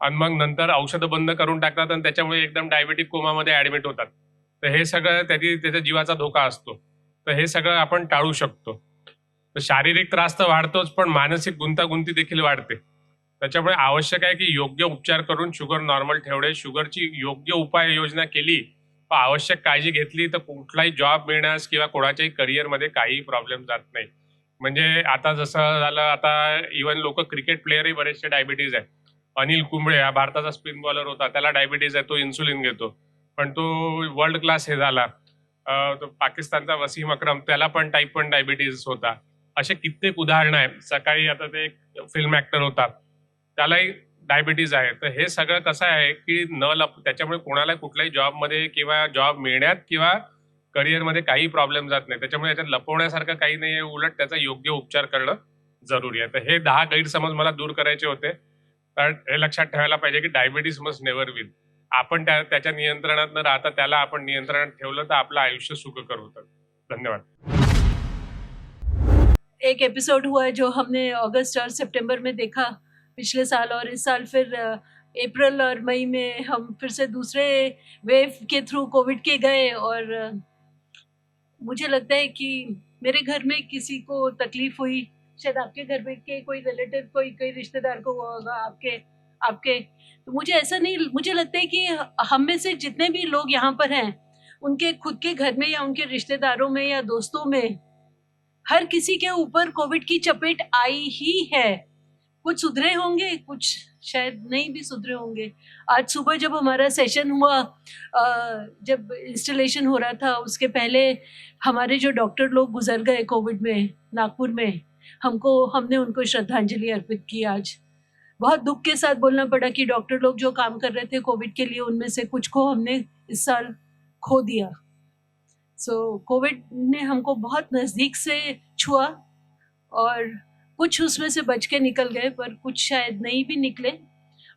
आणि मग नंतर औषधं बंद करून टाकतात आणि त्याच्यामुळे एकदम डायबिटिक कोमामध्ये ऍडमिट होतात. तर हे सगळं त्याच्या जीवाचा धोका असतो. तर हे सगळं आपण टाळू शकतो. तर शारीरिक त्रास तर वाढतोच, पण मानसिक गुंतागुंती देखील वाढते. त्याच्यामुळे आवश्यक आहे की योग्य उपचार करून शुगर नॉर्मल ठेवणे, शुगरची योग्य उपाययोजना केली, आवश्यक काळजी घेतली तर कुठलाही जॉब मिळण्यास किंवा कोणाच्याही करिअरमध्ये काही प्रॉब्लेम जात नाही. म्हणजे आता जसं झालं, आता इव्हन लोक क्रिकेट प्लेअरही बरेचसे डायबिटीज आहे. अनिल कुंबळे हा भारताचा स्पिन बॉलर होता, त्याला डायबिटीज आहे, तो इन्सुलिन घेतो, पण तो वर्ल्ड क्लास हे झाला. तो पाकिस्तानचा वसीम अक्रम, त्याला पण टाईप 1 डायबिटीज होता. असे कित्येक उदाहरणं आहेत. सकाळी आता ते एक फिल्म ऍक्टर होता, त्यालाही डायबिटीज आहे. तर हे सगळं कसं आहे की त्याच्यामुळे कोणाला कुठल्याही जॉबमध्ये किंवा जॉब मिळण्यात किंवा करिअरमध्ये काही प्रॉब्लेम जात नाही. त्याच्यामुळे याच्यात लपवण्यासारखं काही नाही आहे, उलट त्याचा योग्य उपचार करणं जरुरी आहे. तर हे 10 गैरसमज मला दूर करायचे होते. कारण हे लक्षात ठेवायला पाहिजे की डायबिटीज मस्ट नेव्हर विन. आपण त्याच्या नियंत्रणात न राहता त्याला आपण नियंत्रणात ठेवलं तर आपलं आयुष्य सुखकर होतं. धन्यवाद. एक एपिसोड हुआ है जो हमने अगस्त और सितंबर में देखा पिछले साल, और इस साल फिर अप्रैल और मई में हम फिर से दूसरे वेव के थ्रू कोविड के गए। और मुझे लगता है कि मेरे घर में किसी को तकलीफ हुई, शायद आपके घर में के कोई रिलेटिव, कोई रिश्तेदार को हुआ होगा, आपके तो मुझे ऐसा नहीं, मुझे लगता है कि हम में से जितने भी लोग यहाँ पर हैं, उनके खुद के घर में या उनके रिश्तेदारों में या दोस्तों में हर किसी के ऊपर कोविड की चपेट आई ही है। कुछ सुधरे होंगे, कुछ शायद नहीं भी सुधरे होंगे। आज सुबह जब हमारा सेशन हुआ, जब इंस्टॉलेशन हो रहा था, उसके पहले हमारे जो डॉक्टर लोग गुजर गए कोविड में नागपुर में, हमने उनको श्रद्धांजलि अर्पित की। आज बहुत दुख के साथ बोलना पड़ा कि डॉक्टर लोग जो काम कर रहे थे कोविड के लिए, उनमें से कुछ को हमने इस साल खो दिया। कोविड ने हमको बहुत नज़दीक से छुआ और कुछ उसमें से बच के निकल गए, पर कुछ शायद नहीं भी निकले,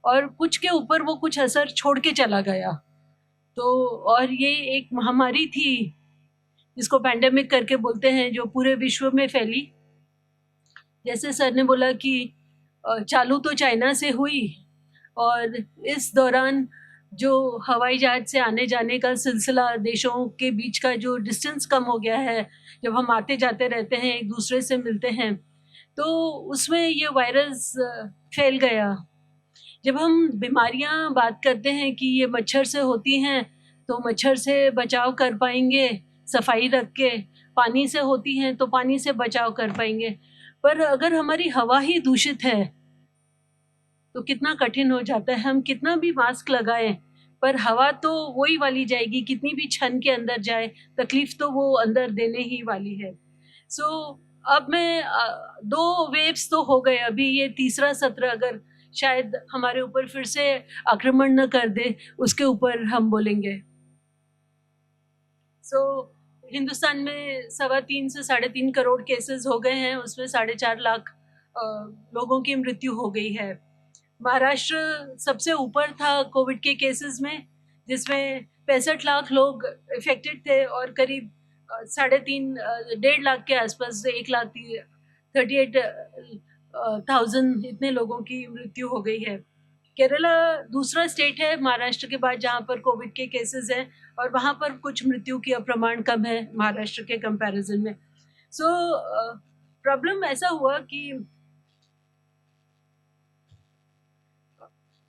और कुछ के ऊपर वो कुछ असर छोड़ के चला गया। और ये एक महामारी थी जिसको पैंडेमिक करके बोलते हैं, जो पूरे विश्व में फैली। जैसे सर ने बोला कि चालू तो चाइना से हुई, और इस दौरान जो हवाई जहाज से आने जाने का सिलसिला, देशों के बीच का जो डिस्टेंस कम हो गया है, जब हम आते जाते रहते हैं, एक दूसरे से मिलते हैं, तो उसमें ये वायरस फैल गया। जब हम बीमारियां बात करते हैं कि ये मच्छर से होती हैं, तो मच्छर से बचाव कर पाएंगे सफाई रख के, पानी से होती हैं तो पानी से बचाव कर पाएंगे, पर अगर हमारी हवा ही दूषित है तो कितना कठिन हो जाता है। हम कितना भी मास्क लगाएं, पर हवा तो वही वाली जाएगी, कितनी भी छन के अंदर जाए, तकलीफ तो वो अंदर देने ही वाली है। अब मैं 2 वेव्स तो हो गए, अभी ये तीसरा सत्र अगर शायद हमारे ऊपर फिर से आक्रमण न कर दे, उसके ऊपर हम बोलेंगे। हिंदुस्तान में 3.25 से 3.5 करोड़ केसेस हो गए हैं, उसमें 4.5 लाख लोगों की मृत्यु हो गई है। महाराष्ट्र सबसे ऊपर था कोविड के केसेस में, जिसमें 65 लाख लोग इफेक्टेड थे, और करीब 1.5 लाख के आसपास 1,38,000 इतने लोगों की मृत्यु हो गई है। केरला दूसरा स्टेट है महाराष्ट्र के बाद जहाँ पर कोविड के केसेस हैं, और वहाँ पर कुछ मृत्यु की प्रमाण कम है महाराष्ट्र के कंपैरिजन में। प्रॉब्लम ऐसा हुआ कि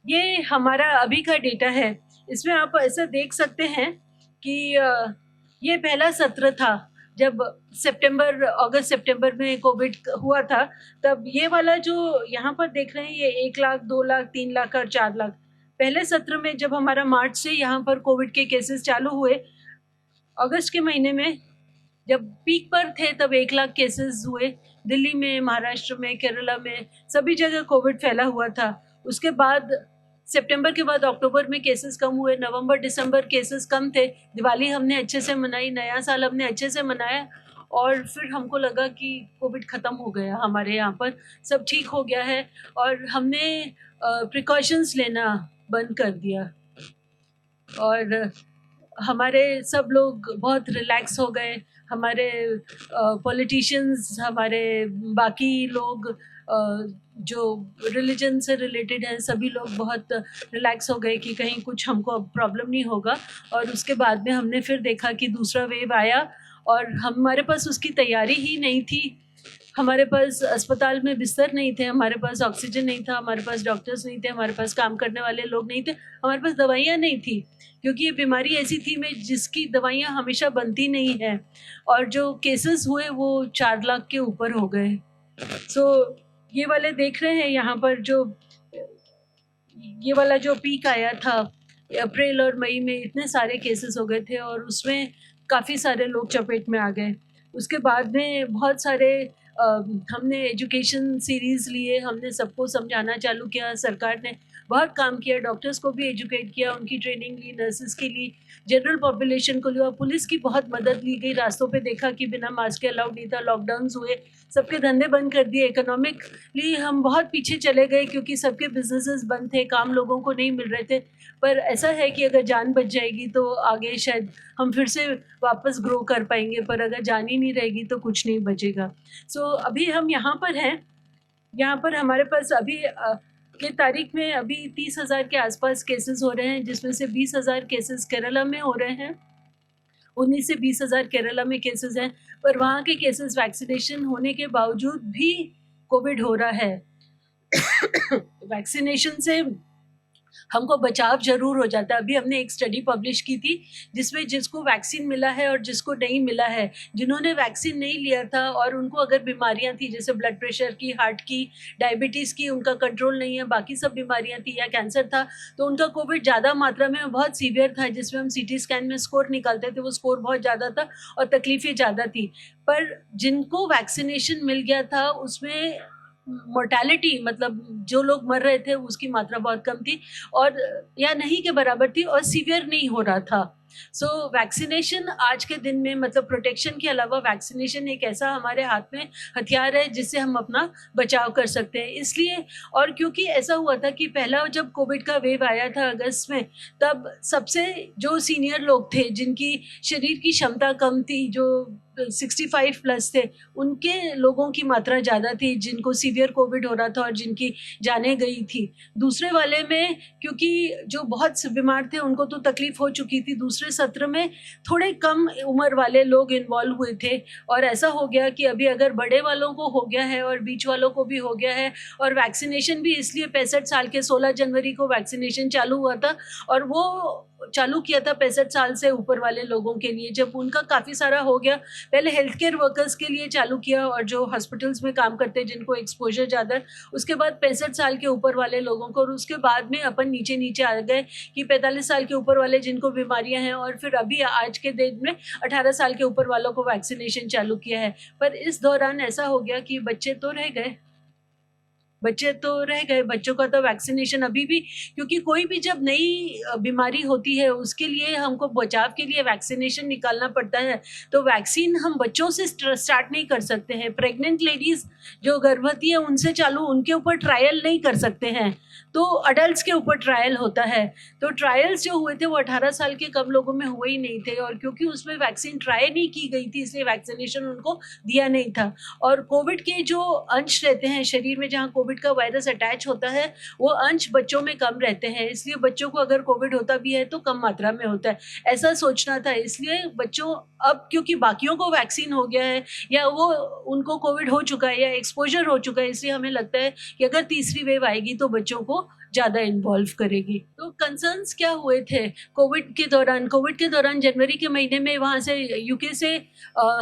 ये हमारा अभी का डेटा है, इसमें आप ऐसा देख सकते हैं कि ये पहला सत्र था जब अगस्त सितंबर में कोविड हुआ था। तब ये वाला जो यहाँ पर देख रहे हैं ये 1 लाख, 2 लाख, 3 लाख और 4 लाख, पहले सत्र में जब हमारा मार्च से यहाँ पर कोविड के केसेस चालू हुए, अगस्त के महीने में जब पीक पर थे तब 1 लाख केसेस हुए। दिल्ली में, महाराष्ट्र में, केरला में सभी जगह कोविड फैला हुआ था। उसके बाद सितंबर के बाद अक्टूबर में केसेस कम हुए, नवंबर दिसंबर केसेस कम थे। दिवाली हमने अच्छे से मनाई, नया साल हमने अच्छे से मनाया और फिर हमको लगा कि कोविड ख़त्म हो गया, हमारे यहाँ पर सब ठीक हो गया है और हमने प्रिकॉशंस लेना बंद कर दिया और हमारे सब लोग बहुत रिलैक्स हो गए। हमारे पॉलिटिशियंस, हमारे बाकी लोग जो रिलीजन से रिलेटेड हैं, सभी लोग बहुत रिलैक्स हो गए कि कहीं कुछ हमको अब प्रॉब्लम नहीं होगा। और उसके बाद में हमने फिर देखा कि दूसरा वेव आया और हमारे पास उसकी तैयारी ही नहीं थी। हमारे पास अस्पताल में बिस्तर नहीं थे, हमारे पास ऑक्सीजन नहीं था, हमारे पास डॉक्टर्स नहीं थे, हमारे पास काम करने वाले लोग नहीं थे, हमारे पास दवाइयाँ नहीं थी, क्योंकि ये बीमारी ऐसी थी में जिसकी दवाइयाँ हमेशा बनती नहीं है। और जो केसेस हुए वो 4 लाख के ऊपर हो गए। सो ये वाले देख रहे हैं यहाँ पर ये वाला जो पीक आया था अप्रैल और मई में, इतने सारे केसेस हो गए थे और उसमें काफ़ी सारे लोग चपेट में आ गए। उसके बाद में बहुत सारे हमने एजुकेशन सीरीज़ लिए, हमने सबको समझाना चालू किया, सरकार ने बहुत काम किया, डॉक्टर्स को भी एजुकेट किया, उनकी ट्रेनिंग ली, नर्सेस की ली, जनरल पॉपुलेशन को लिया, पुलिस की बहुत मदद ली गई। रास्तों पे देखा कि बिना मास्क के अलाउड नहीं था, लॉकडाउन्स हुए, सबके धंधे बंद कर दिए। इकोनॉमिकली हम बहुत पीछे चले गए क्योंकि सबके बिजनेसेस बंद थे, काम लोगों को नहीं मिल रहे थे। पर ऐसा है कि अगर जान बच जाएगी तो आगे शायद हम फिर से वापस ग्रो कर पाएंगे, पर अगर जान ही नहीं रहेगी तो कुछ नहीं बचेगा। सो अभी हम यहाँ पर हैं, यहाँ पर हमारे पास अभी के तारीख में अभी 30,000 के आसपास केसेस हो रहे हैं, जिसमें से 20,000 केसेस केरला में हो रहे हैं। 19 से 20,000 केरला में केसेस हैं, पर वहाँ के केसेस वैक्सीनेशन होने के बावजूद भी कोविड हो रहा है। वैक्सीनेशन से हमको बचाव जरूर हो जाता है। अभी हमने एक स्टडी पब्लिश की थी जिसमें जिसको वैक्सीन मिला है और जिसको नहीं मिला है, जिन्होंने वैक्सीन नहीं लिया था और उनको अगर बीमारियां थी जैसे ब्लड प्रेशर की, हार्ट की, डायबिटीज़ की, उनका कंट्रोल नहीं है, बाकी सब बीमारियां थी या कैंसर था, तो उनका कोविड ज़्यादा मात्रा में बहुत सीवियर था, जिसमें हम CT स्कैन में स्कोर निकालते थे, वो स्कोर बहुत ज़्यादा था और तकलीफ़ें ज़्यादा थी। पर जिनको वैक्सीनेशन मिल गया था उसमें मोर्टेलिटी, मतलब जो लोग मर रहे थे उसकी मात्रा बहुत कम थी और या नहीं के बराबर थी और सीवियर नहीं हो रहा था। सो वैक्सीनेशन आज के दिन में, मतलब प्रोटेक्शन के अलावा वैक्सीनेशन एक ऐसा हमारे हाथ में हथियार है जिससे हम अपना बचाव कर सकते हैं। इसलिए, और क्योंकि ऐसा हुआ था कि पहला जब कोविड का वेव आया था अगस्त में, तब सबसे जो सीनियर लोग थे जिनकी शरीर की क्षमता कम थी, जो 65 प्लस थे, उनके लोगों की मात्रा ज़्यादा थी जिनको सीवियर कोविड हो रहा था और जिनकी जानें गई थी। दूसरे वाले में क्योंकि जो बहुत बीमार थे उनको तो तकलीफ हो चुकी थी, दूसरे सत्र में थोड़े कम उम्र वाले लोग इन्वॉल्व हुए थे और ऐसा हो गया कि अभी अगर बड़े वालों को हो गया है और बीच वालों को भी हो गया है, और वैक्सीनेशन भी इसलिए 65 साल के 16 जनवरी को वैक्सीनेशन चालू हुआ था और वो चालू किया था 65 साल से ऊपर वाले लोगों के लिए। जब उनका काफ़ी सारा हो गया, पहले हेल्थ केयर वर्कर्स के लिए चालू किया और जो हॉस्पिटल्स में काम करते हैं जिनको एक्सपोजर ज़्यादा, उसके बाद 65 साल के ऊपर वाले लोगों को, और उसके बाद में अपन नीचे नीचे आ गए कि 45 साल के ऊपर वाले जिनको बीमारियां हैं, और फिर अभी आज के दिन में 18 साल के ऊपर वालों को वैक्सीनेशन चालू किया है। पर इस दौरान ऐसा हो गया कि बच्चे तो रह गए, बच्चों का तो वैक्सीनेशन अभी भी, क्योंकि कोई भी जब नई बीमारी होती है उसके लिए हमको बचाव के लिए वैक्सीनेशन निकालना पड़ता है, तो वैक्सीन हम बच्चों से स्टार्ट नहीं कर सकते हैं। प्रेग्नेंट लेडीज़ जो गर्भवती है उनसे चालू, उनके ऊपर ट्रायल नहीं कर सकते हैं, तो अडल्ट्स के ऊपर ट्रायल होता है। तो ट्रायल्स जो हुए थे वो 18 साल के कम लोगों में हुए ही नहीं थे, और क्योंकि उसमें वैक्सीन ट्राई नहीं की गई थी इसलिए वैक्सीनेशन उनको दिया नहीं था। और कोविड के जो अंश रहते हैं शरीर में, जहाँ कोविड का वायरस अटैच होता है, वो अंश बच्चों में कम रहते हैं, इसलिए बच्चों को अगर कोविड होता भी है तो कम मात्रा में होता है, ऐसा सोचना था। इसलिए बच्चों, अब क्योंकि बाकियों को वैक्सीन हो गया है या वो उनको कोविड हो चुका है या एक्सपोजर हो चुका है, इसलिए हमें लगता है कि अगर तीसरी वेव आएगी तो बच्चों को ज़्यादा इन्वॉल्व करेगी। तो कंसर्न्स क्या हुए थे कोविड के दौरान जनवरी के महीने में वहाँ से यूके से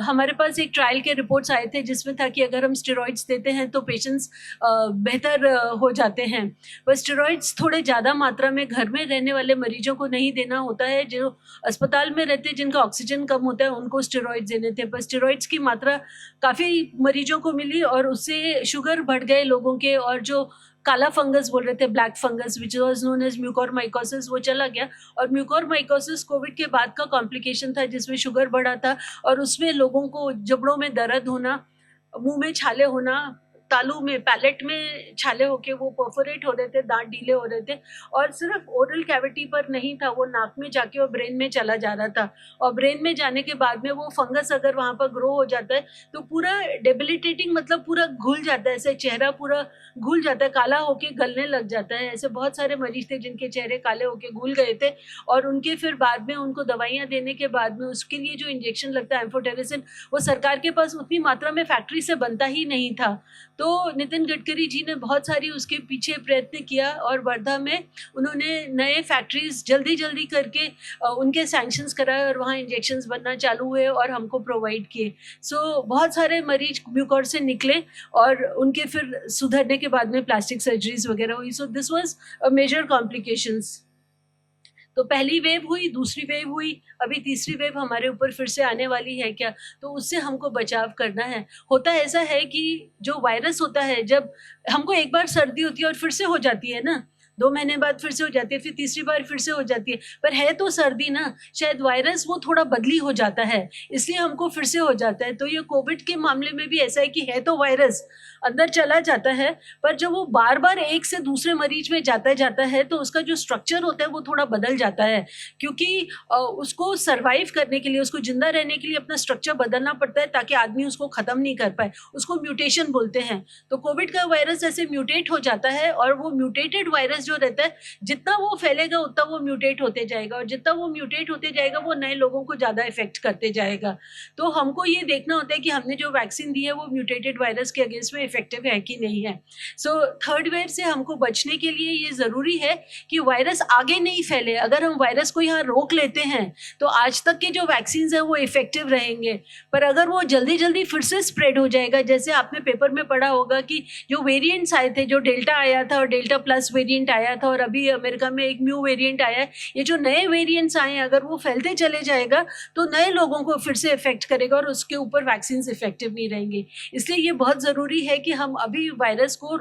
हमारे पास एक ट्रायल के रिपोर्ट्स आए थे जिसमें था कि अगर हम स्टेरॉइड्स देते हैं तो पेशेंट्स बेहतर हो जाते हैं। पर स्टेरॉइड्स थोड़े ज़्यादा मात्रा में घर में रहने वाले मरीजों को नहीं देना होता है, जो अस्पताल में रहते हैं जिनका ऑक्सीजन कम होता है उनको स्टेरॉइड्स देने थे। पर स्टेरॉइड्स की मात्रा काफ़ी मरीजों को मिली और उससे शुगर बढ़ गए लोगों के, और जो काला फंगस बोल रहे थे, black fungus which was known as mucormycosis, वो चला गया। और म्यूकोरमाइकोसिस कोविड के बाद का कॉम्प्लिकेशन था जिसमें शुगर बढ़ा था और उसमें लोगों को जबड़ों में दर्द होना, मुंह में छाले होना, तालू में पैलेट में छाले होके वो परफोरेट हो रहे थे, दांत ढीले हो रहे थे। और सिर्फ ओरल कैविटी पर नहीं था, वो नाक में जाके और ब्रेन में चला जा रहा था। और ब्रेन में जाने के बाद में वो फंगस अगर वहाँ पर ग्रो हो जाता है तो पूरा डेबिलिटेटिंग, मतलब पूरा घुल जाता है, ऐसे चेहरा पूरा घुल जाता है, काला होके गलने लग जाता है। ऐसे बहुत सारे मरीज थे जिनके चेहरे काले होके घुल गए थे और उनके फिर बाद में उनको दवाइयाँ देने के बाद में उसके लिए जो इंजेक्शन लगता है एम्फोटेरिसिन, वो सरकार के पास उतनी मात्रा में फैक्ट्री से बनता ही नहीं था। तो नितिन गडकरी जी ने बहुत सारी उसके पीछे प्रयत्न किया और वर्धा में उन्होंने नए फैक्ट्रीज जल्दी करके उनके सैंक्शंस कराए और वहाँ इंजेक्शंस बनना चालू हुए और हमको प्रोवाइड किए। सो बहुत सारे मरीज म्यूकोर से निकले और उनके फिर सुधरने के बाद में प्लास्टिक सर्जरीज वगैरह हुई। So this was a major complications. तो पहली वेव हुई, दूसरी वेव हुई, अभी तीसरी वेव हमारे ऊपर फिर से आने वाली है क्या, तो उससे हमको बचाव करना है। होता ऐसा है कि जो वायरस होता है, जब हमको एक बार सर्दी होती है और फिर से हो जाती है ना, 2 महीने बाद फिर से हो जाती है, फिर तीसरी बार फिर से हो जाती है, पर है तो सर्दी ना, शायद वायरस वो थोड़ा बदली हो जाता है, इसलिए हमको फिर से हो जाता है। तो ये कोविड के मामले में भी ऐसा है कि है तो वायरस, अंदर चला जाता है, पर जब वो बार बार एक से दूसरे मरीज में जाता है तो उसका जो स्ट्रक्चर होता है वो थोड़ा बदल जाता है, क्योंकि उसको सर्वाइव करने के लिए, उसको जिंदा रहने के लिए अपना स्ट्रक्चर बदलना पड़ता है ताकि आदमी उसको खत्म नहीं कर पाए। उसको म्यूटेशन बोलते हैं। तो कोविड का वायरस ऐसे म्यूटेट हो जाता है और वो म्यूटेटेड वायरस जो रहता है, जितना वो फैलेगा उतना वो म्यूटेट होते जाएगा और जितना वो म्यूटेट होते जाएगा वो नए लोगों को ज़्यादा इफेक्ट करते जाएगा। तो हमको ये देखना होता है कि हमने जो वैक्सीन दी है वो म्यूटेटेड वायरस के अगेंस्ट में इफेक्टिव है कि नहीं है। सो थर्ड वेव से हमको बचने के लिए ये ज़रूरी है कि वायरस आगे नहीं फैले। अगर हम वायरस को यहाँ रोक लेते हैं तो आज तक के जो वैक्सीन हैं वो इफेक्टिव रहेंगे, पर अगर वो जल्दी फिर से स्प्रेड हो जाएगा, जैसे आपने पेपर में पढ़ा होगा कि जो वेरिएंट्स आए थे, जो डेल्टा आया था और डेल्टा प्लस वेरिएंट आया था और अभी अमेरिका में एक म्यू वेरिएंट आया है, ये जो नए वेरिएंट्स आए हैं अगर वो फैलते चले जाएगा तो नए लोगों को फिर से इफेक्ट करेगा और उसके ऊपर वैक्सीन इफेक्टिव नहीं रहेंगे। इसलिए ये बहुत ज़रूरी है कि हम अभी वायरस को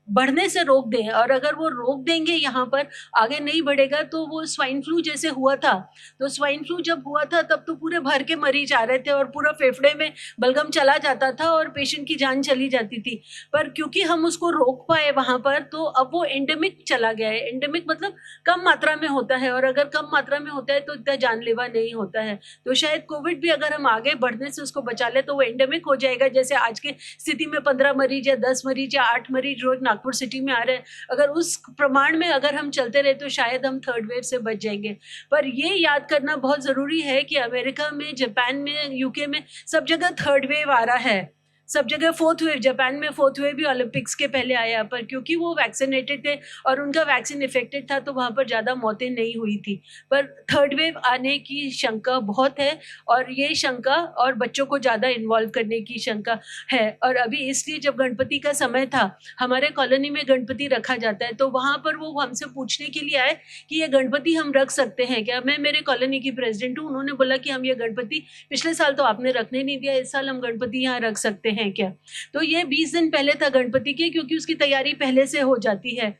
बढ़ने से रोक दें, और अगर वो रोक देंगे यहाँ पर आगे नहीं बढ़ेगा तो वो स्वाइन फ्लू जैसे हुआ था। तो स्वाइन फ्लू जब हुआ था तब तो पूरे भर के मरीज आ रहे थे और पूरा फेफड़े में बलगम चला जाता था और पेशेंट की जान चली जाती थी, पर क्योंकि हम उसको रोक पाए वहाँ पर तो अब वो एंडेमिक चला गया है। एंडेमिक मतलब कम मात्रा में होता है, और अगर कम मात्रा में होता है तो इतना जानलेवा नहीं होता है। तो शायद कोविड भी अगर हम आगे बढ़ने से उसको बचा ले तो वो एंडेमिक हो जाएगा। जैसे आज के स्थिति में 15 मरीज या 10 मरीज या 8 मरीज रोज नागपुर सिटी में आ रहे हैं, अगर उस प्रमाण में अगर हम चलते रहे तो शायद हम थर्ड वेव से बच जाएंगे। पर ये याद करना बहुत ज़रूरी है कि अमेरिका में, जापान में, यूके में सब जगह थर्ड वेव आ रहा है, सब जगह फोर्थ वेव। जापान में फोर्थ वेव भी ओलंपिक्स के पहले आया, पर क्योंकि वो वैक्सीनेटेड थे और उनका वैक्सीन इफेक्टेड था तो वहाँ पर ज़्यादा मौतें नहीं हुई थी। पर थर्ड वेव आने की शंका बहुत है, और ये शंका और बच्चों को ज़्यादा इन्वॉल्व करने की शंका है। और अभी इसलिए जब गणपति का समय था, हमारे कॉलोनी में गणपति रखा जाता है, तो वहाँ पर वो हमसे पूछने के लिए आए कि ये गणपति हम रख सकते हैं क्या। मैं मेरे कॉलोनी की प्रेसिडेंट हूँ, उन्होंने बोला कि हम ये गणपति, पिछले साल तो आपने रखने नहीं दिया, इस साल हम गणपति यहाँ रख सकते हैं क्या। तो ये 20 दिन पहले था गणपति के, क्योंकि उसकी तैयारी पहले से हो जाती है।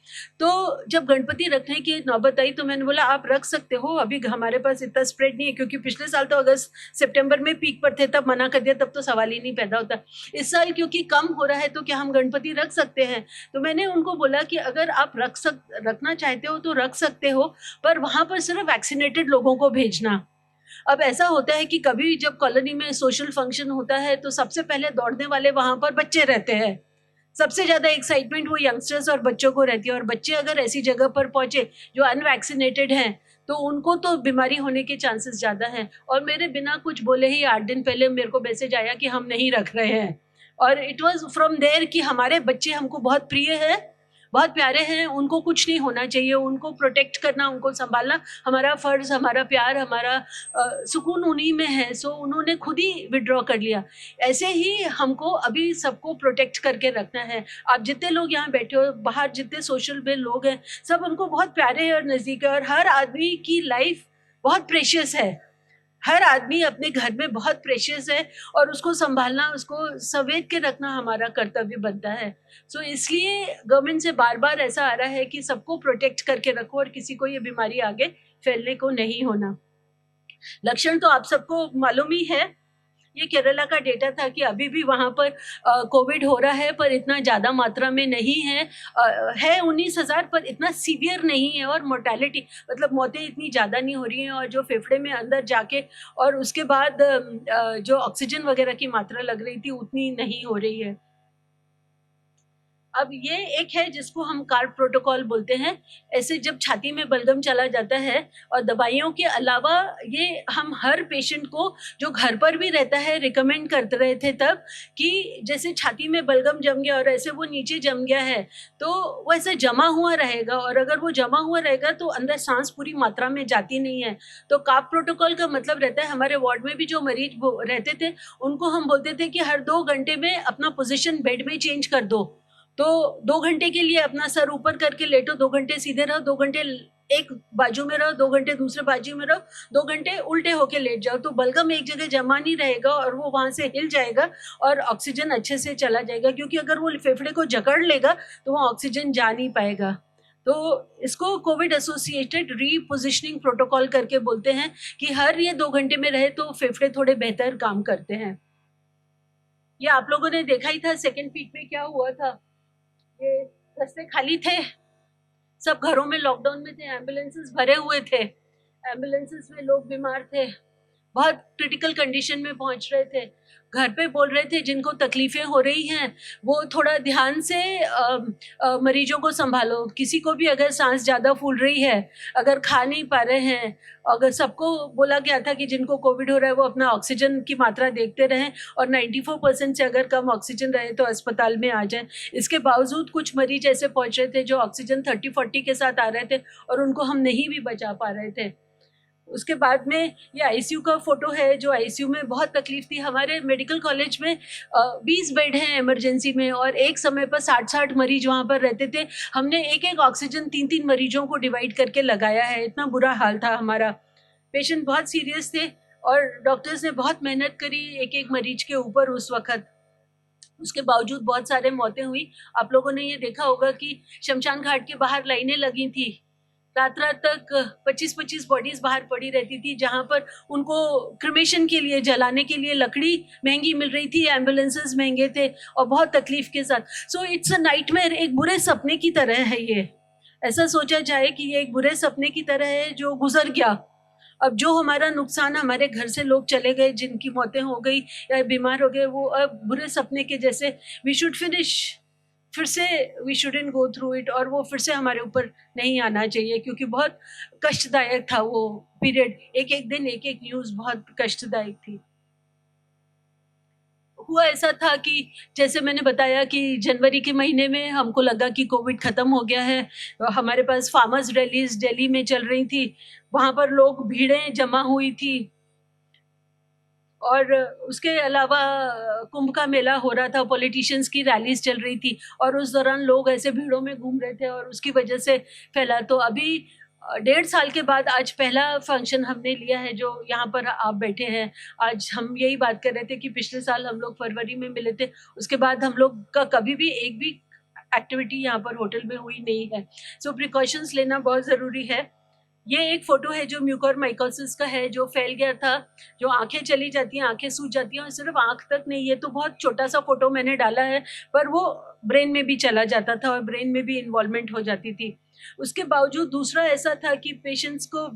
तो जब गणपति रखने की नौबत आई तो मैंने बोला आप रख सकते हो, अभी हमारे पास इतना स्प्रेड नहीं है, क्योंकि पिछले साल तो अगस्त सितंबर में पीक पर थे, तब मना कर दिया, तब तो सवाल ही नहीं पैदा होता। इस साल क्योंकि कम हो रहा है तो क्या हम गणपति रख सकते हैं। तो मैंने उनको बोला कि अगर आप रखना चाहते हो तो रख सकते हो, पर वहाँ पर सिर्फ वैक्सीनेटेड लोगों को भेजना। अब ऐसा होता है कि कभी जब कॉलोनी में सोशल फंक्शन होता है तो सबसे पहले दौड़ने वाले वहाँ पर बच्चे रहते हैं। सबसे ज़्यादा एक्साइटमेंट वो यंगस्टर्स और बच्चों को रहती है, और बच्चे अगर ऐसी जगह पर पहुँचे जो अनवैक्सीनेटेड हैं तो उनको तो बीमारी होने के चांसेस ज़्यादा हैं। और मेरे बिना कुछ बोले ही 8 दिन पहले मेरे को मैसेज आया कि हम नहीं रख रहे हैं, और इट वॉज फ्रॉम देयर कि हमारे बच्चे हमको बहुत प्रिय है, बहुत प्यारे हैं, उनको कुछ नहीं होना चाहिए, उनको प्रोटेक्ट करना, उनको संभालना हमारा फ़र्ज़, हमारा प्यार, हमारा सुकून उन्हीं में है। सो उन्होंने खुद ही विथड्रॉ कर लिया। ऐसे ही हमको अभी सबको प्रोटेक्ट करके रखना है। आप जितने लोग यहाँ बैठे हो, बाहर जितने सोशल में लोग हैं, सब हमको बहुत प्यारे हैं और नज़दीक है, और हर आदमी की लाइफ बहुत प्रेशियस है। हर आदमी अपने घर में बहुत प्रेशियस है और उसको संभालना, उसको समेट के रखना हमारा कर्तव्य बनता है। सो इसलिए गवर्नमेंट से बार-बार ऐसा आ रहा है कि सबको प्रोटेक्ट करके रखो और किसी को ये बीमारी आगे फैलने को नहीं होना। लक्षण तो आप सबको मालूम ही है। ये केरला का डेटा था कि अभी भी वहाँ पर कोविड हो रहा है, पर इतना ज़्यादा मात्रा में नहीं है। है 19,000, पर इतना सीवियर नहीं है, और मोर्टेलिटी मतलब मौतें इतनी ज़्यादा नहीं हो रही हैं, और जो फेफड़े में अंदर जाके और उसके बाद जो ऑक्सीजन वगैरह की मात्रा लग रही थी उतनी नहीं हो रही है। अब ये एक है जिसको हम कार्ब प्रोटोकॉल बोलते हैं। ऐसे जब छाती में बलगम चला जाता है, और दवाइयों के अलावा ये हम हर पेशेंट को जो घर पर भी रहता है रिकमेंड करते रहे थे तब, कि जैसे छाती में बलगम जम गया और ऐसे वो नीचे जम गया है, तो वो ऐसे जमा हुआ रहेगा, और अगर वो जमा हुआ रहेगा तो अंदर सांस पूरी मात्रा में जाती नहीं है। तो कार्ब प्रोटोकॉल का मतलब रहता है, हमारे वार्ड में भी जो मरीज वो रहते थे उनको हम बोलते थे कि हर 2 घंटे में अपना पोजीशन बेड में चेंज कर दो। तो 2 घंटे के लिए अपना सर ऊपर करके लेटो, 2 घंटे सीधे रहो, 2 घंटे एक बाजू में रहो, 2 घंटे दूसरे बाजू में रहो, 2 घंटे उल्टे होके लेट जाओ। तो बलगम एक जगह जमा नहीं रहेगा और वो वहाँ से हिल जाएगा और ऑक्सीजन अच्छे से चला जाएगा, क्योंकि अगर वो फेफड़े को जकड़ लेगा तो वो ऑक्सीजन जा नहीं पाएगा। तो इसको कोविड एसोसिएटेड रीपोजिशनिंग प्रोटोकॉल करके बोलते हैं, कि हर ये 2 घंटे में रहे तो फेफड़े थोड़े बेहतर काम करते हैं। ये आप लोगों ने देखा ही था सेकेंड पीक में क्या हुआ था। ये रास्ते खाली थे, सब घरों में लॉकडाउन में थे, एम्बुलेंसेस भरे हुए थे, एम्बुलेंसेस में लोग बीमार थे, बहुत क्रिटिकल कंडीशन में पहुंच रहे थे। घर पे बोल रहे थे जिनको तकलीफें हो रही हैं वो थोड़ा ध्यान से मरीजों को संभालो। किसी को भी अगर सांस ज़्यादा फूल रही है, अगर खा नहीं पा रहे हैं, अगर सबको बोला गया था कि जिनको कोविड हो रहा है वो अपना ऑक्सीजन की मात्रा देखते रहें, और 94% से अगर कम ऑक्सीजन रहे तो अस्पताल में आ जाएं। इसके बावजूद कुछ मरीज ऐसे पहुंच रहे थे जो ऑक्सीजन 30-40 के साथ आ रहे थे, और उनको हम नहीं भी बचा पा रहे थे। उसके बाद में ये आईसीयू का फोटो है, जो आईसीयू में बहुत तकलीफ थी। हमारे मेडिकल कॉलेज में 20 बेड हैं इमरजेंसी में, और एक समय पर 60-60 मरीज वहाँ पर रहते थे। हमने एक ऑक्सीजन 3-3 मरीजों को डिवाइड करके लगाया है, इतना बुरा हाल था हमारा। पेशेंट बहुत सीरियस थे और डॉक्टर्स ने बहुत मेहनत करी एक मरीज के ऊपर उस वक्त। उसके बावजूद बहुत सारे मौतें हुई। आप लोगों ने ये देखा होगा कि शमशान घाट के बाहर लाइनें लगी थी, रात तक 25-25 बॉडीज बाहर पड़ी रहती थी, जहाँ पर उनको क्रिमेशन के लिए, जलाने के लिए लकड़ी महंगी मिल रही थी, एम्बुलेंसेस महंगे थे, और बहुत तकलीफ के साथ। सो इट्स अ नाइटमेयर, एक बुरे सपने की तरह है ये। ऐसा सोचा जाए कि ये एक बुरे सपने की तरह है जो गुजर गया। अब जो हमारा नुकसान, हमारे घर से लोग चले गए, जिनकी मौतें हो गई या बीमार हो गए, वो अब बुरे सपने के जैसे वी शुड फिनिश, फिर से we shouldn't go through it, और वो फिर से हमारे ऊपर नहीं आना चाहिए, क्योंकि बहुत कष्टदायक था वो पीरियड। एक दिन एक न्यूज़ बहुत कष्टदायक थी। हुआ ऐसा था कि जैसे मैंने बताया कि जनवरी के महीने में हमको लगा कि कोविड ख़त्म हो गया है। हमारे पास फार्मर्स रैलीज दिल्ली में चल रही थी, वहाँ पर लोग भीड़ें जमा हुई थी, और उसके अलावा कुंभ का मेला हो रहा था, पॉलिटिशियंस की रैलीज चल रही थी, और उस दौरान लोग ऐसे भीड़ों में घूम रहे थे और उसकी वजह से फैला। तो अभी 1.5 साल के बाद आज पहला फंक्शन हमने लिया है, जो यहाँ पर आप बैठे हैं। आज हम यही बात कर रहे थे कि पिछले साल हम लोग फरवरी में मिले थे, उसके बाद हम लोग का कभी भी एक भी एक्टिविटी यहाँ पर होटल में हुई नहीं है। सो प्रिकॉशंस लेना बहुत ज़रूरी है। ये एक फ़ोटो है जो म्यूकोरमाइकोसिस का है, जो फैल गया था, जो आँखें चली जाती हैं, आँखें सूज जाती हैं, और सिर्फ आँख तक नहीं, ये तो बहुत छोटा सा फ़ोटो मैंने डाला है, पर वो ब्रेन में भी चला जाता था और ब्रेन में भी इन्वॉल्वमेंट हो जाती थी। उसके बावजूद दूसरा ऐसा था कि पेशेंट्स को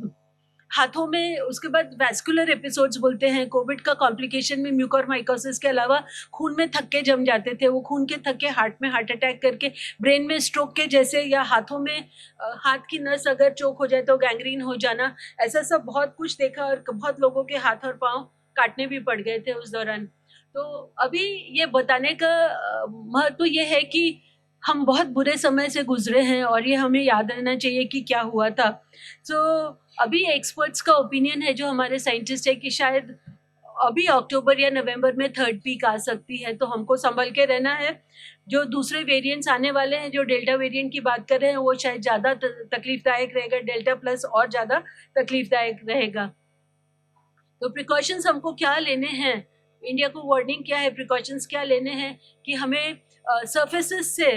हाथों में, उसके बाद वैस्कुलर एपिसोड्स बोलते हैं, कोविड का कॉम्प्लिकेशन में म्यूकोरमाइकोसिस के अलावा खून में थक्के जम जाते थे। वो खून के थक्के हार्ट में हार्ट अटैक करके ब्रेन में स्ट्रोक के जैसे, या हाथों में हाथ की नस अगर चोक हो जाए तो गैंग्रीन हो जाना, ऐसा सब बहुत कुछ देखा, और बहुत लोगों के हाथ और पाँव काटने भी पड़ गए थे उस दौरान। तो अभी ये बताने का महत्व ये है कि हम बहुत बुरे समय से गुजरे हैं और ये हमें याद रहना चाहिए कि क्या हुआ था। तो अभी एक्सपर्ट्स का ओपिनियन है, जो हमारे साइंटिस्ट है, कि शायद अभी अक्टूबर या नवंबर में थर्ड पीक आ सकती है, तो हमको संभल के रहना है। जो दूसरे वेरिएंट्स आने वाले हैं, जो डेल्टा वेरिएंट की बात कर रहे हैं, वो शायद ज़्यादा तकलीफदायक रहेगा, डेल्टा प्लस और ज़्यादा तकलीफदायक रहेगा। तो प्रिकॉशंस हमको क्या लेने हैं, इंडिया को वार्निंग क्या है, प्रिकॉशंस क्या लेने हैं, कि हमें सर्फेसेस से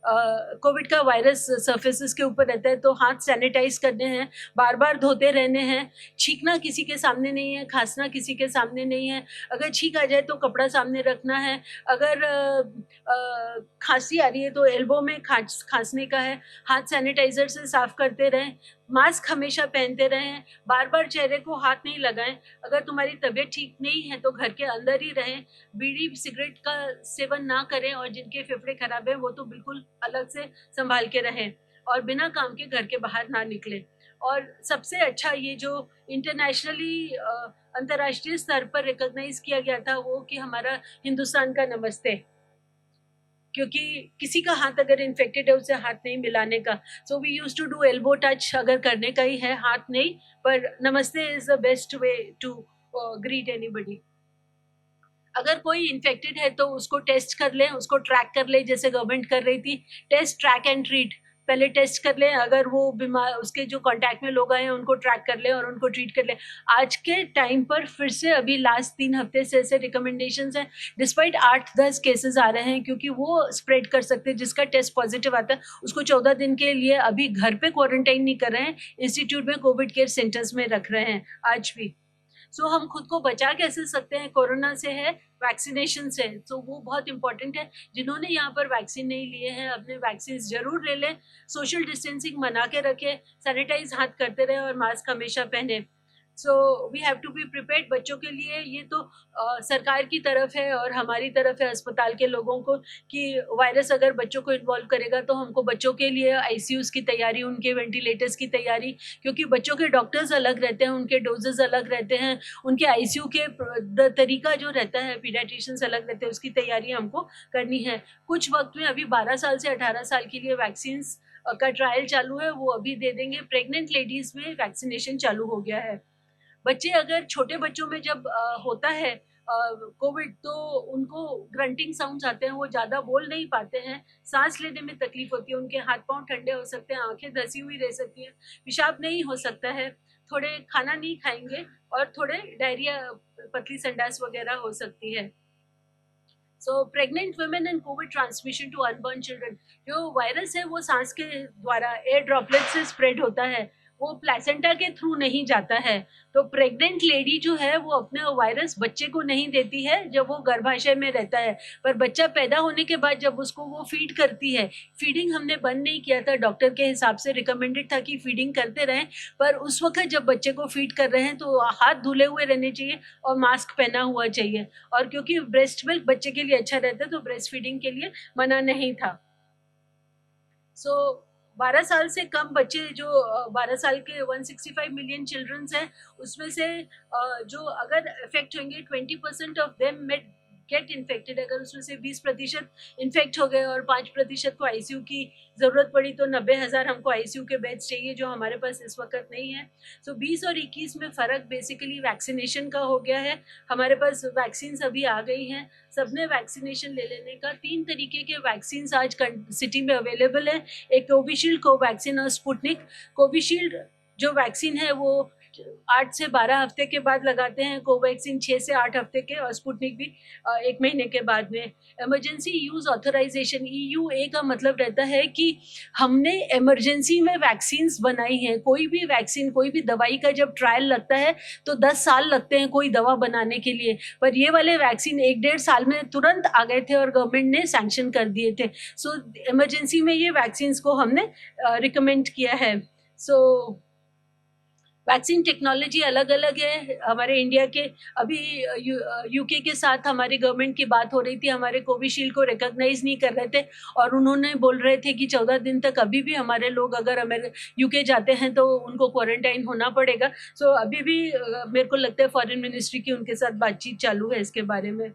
कोविड का वायरस सर्फेसेस के ऊपर रहता है, तो हाथ सैनिटाइज करने हैं, बार बार धोते रहने हैं, छींकना किसी के सामने नहीं है, खांसना किसी के सामने नहीं है। अगर छींक आ जाए तो कपड़ा सामने रखना है, अगर खांसी आ रही है तो एल्बो में खांसने का है, हाथ सैनिटाइजर से साफ करते रहें, मास्क हमेशा पहनते रहें, बार बार चेहरे को हाथ नहीं लगाएं। अगर तुम्हारी तबीयत ठीक नहीं है तो घर के अंदर ही रहें, बीड़ी सिगरेट का सेवन ना करें, और जिनके फेफड़े खराब है वो तो बिल्कुल अलग से संभाल के रहें, और बिना काम के घर के बाहर ना निकलें। और सबसे अच्छा ये जो इंटरनेशनली अंतर्राष्ट्रीय स्तर पर रिकॉग्नाइज किया गया था, वो कि हमारा हिंदुस्तान का नमस्ते, क्योंकि किसी का हाथ अगर इन्फेक्टेड है उसे हाथ नहीं मिलाने का। So we use to do elbow touch, अगर करने का ही है, हाथ नहीं, पर namaste is the best way to greet anybody. अगर कोई इन्फेक्टेड है तो उसको टेस्ट कर लें, उसको ट्रैक कर लें, जैसे गवर्नमेंट कर रही थी, टेस्ट ट्रैक एंड ट्रीट। पहले टेस्ट कर लें, अगर वो बीमार, उसके जो कांटेक्ट में लोग आए हैं उनको ट्रैक कर लें और उनको ट्रीट कर लें। आज के टाइम पर फिर से अभी लास्ट 3 हफ्ते से ऐसे रिकमेंडेशंस हैं, डिस्पाइट 8-10 केसेस आ रहे हैं, क्योंकि वो स्प्रेड कर सकते हैं। जिसका टेस्ट पॉजिटिव आता है उसको 14 दिन के लिए अभी घर पे क्वारंटाइन नहीं कर रहे हैं, इंस्टीट्यूट में कोविड केयर सेंटर्स में रख रहे हैं आज भी। सो हम खुद को बचा कैसे सकते हैं कोरोना से, है वैक्सीनेशन से। तो वो बहुत इंपॉर्टेंट है। जिन्होंने यहाँ पर वैक्सीन नहीं लिए हैं, अपने वैक्सीन जरूर ले लें, सोशल डिस्टेंसिंग बना के रखें, सैनिटाइज हाथ करते रहें और मास्क हमेशा पहने। So we have to be prepared. बच्चों के लिए ये तो सरकार की तरफ है और हमारी तरफ है, अस्पताल के लोगों को, कि वायरस अगर बच्चों को इन्वॉल्व करेगा तो हमको बच्चों के लिए आईसीयूज़ की तैयारी, उनके वेंटिलेटर्स की तैयारी, क्योंकि बच्चों के डॉक्टर्स अलग रहते हैं, उनके डोजेस अलग रहते हैं, उनके आईसीयू के तरीका जो रहता है, पीडियाट्रिशियंस अलग रहते हैं, उसकी तैयारी हमको करनी है। कुछ वक्त में अभी 12 साल से 18 साल के लिए वैक्सीन्स का ट्रायल चालू है, वो अभी दे देंगे। प्रेग्नेंट लेडीज़ में वैक्सीनेशन चालू हो गया है। बच्चे, अगर छोटे बच्चों में जब होता है कोविड, तो उनको ग्रंटिंग साउंड्स आते हैं, वो ज़्यादा बोल नहीं पाते हैं, सांस लेने में तकलीफ होती है, उनके हाथ पांव ठंडे हो सकते हैं, आंखें धसी हुई रह सकती हैं, पेशाब नहीं हो सकता है, थोड़े खाना नहीं खाएंगे, और थोड़े डायरिया, पतली संडास वगैरह हो सकती है। So pregnant women and COVID transmission to unborn children, जो वायरस है वो सांस के द्वारा एयर ड्रॉपलेट से स्प्रेड होता है, वो प्लेसेंटा के थ्रू नहीं जाता है। तो प्रेग्नेंट लेडी जो है वो अपने वायरस बच्चे को नहीं देती है जब वो गर्भाशय में रहता है, पर बच्चा पैदा होने के बाद जब उसको वो फीड करती है, फीडिंग हमने बंद नहीं किया था, डॉक्टर के हिसाब से रिकमेंडेड था कि फीडिंग करते रहें, पर उस वक्त जब बच्चे को फीड कर रहे हैं तो हाथ धुले हुए रहने चाहिए और मास्क पहना हुआ चाहिए। और क्योंकि ब्रेस्ट मिल्क बच्चे के लिए अच्छा रहता है, तो ब्रेस्ट फीडिंग के लिए मना नहीं था। सो 12 साल से कम बच्चे, जो 12 साल के 165 मिलियन चिल्ड्रंस हैं, उसमें से जो अगर इफेक्ट होंगे, 20% of them might get infected. अगर उसमें से 20% इन्फेक्ट हो गए और 5% को आईसीयू की ज़रूरत पड़ी, तो 90,000 हमको आईसीयू के बेड्स चाहिए, जो हमारे पास इस वक्त नहीं है। सो 20 और 21 में फ़र्क बेसिकली वैक्सीनेशन का हो गया है। हमारे पास वैक्सीन अभी आ गई हैं, सबने वैक्सीनेशन ले लेने का। 3 तरीके के वैक्सीन आज सिटी में अवेलेबल है, एक कोविशील्ड, कोवैक्सीन और स्पुतनिक। कोविशील्ड जो वैक्सीन है वो 8 से 12 हफ्ते के बाद लगाते हैं, कोवैक्सीन 6 से 8 हफ्ते के, और स्पुतनिक भी 1 महीने के बाद में। इमरजेंसी यूज़ ऑथराइजेशन, EUA का मतलब रहता है कि हमने इमरजेंसी में वैक्सीन्स बनाई हैं। कोई भी वैक्सीन, कोई भी दवाई का जब ट्रायल लगता है तो 10 साल लगते हैं कोई दवा बनाने के लिए, पर ये वाले वैक्सीन 1-1.5 साल में तुरंत आ गए थे और गवर्नमेंट ने सैंक्शन कर दिए थे। सो इमरजेंसी में ये वैक्सीन्स को हमने रिकमेंड किया है। सो वैक्सीन टेक्नोलॉजी अलग अलग है हमारे इंडिया के। अभी यूके के साथ हमारी गवर्नमेंट की बात हो रही थी, हमारे कोविशील्ड को रिकॉग्नाइज नहीं कर रहे थे, और उन्होंने बोल रहे थे कि 14 दिन तक अभी भी हमारे लोग अगर यूके जाते हैं तो उनको क्वारंटाइन होना पड़ेगा। सो अभी भी मेरे को लगता है फॉरेन मिनिस्ट्री की उनके साथ बातचीत चालू है इसके बारे में।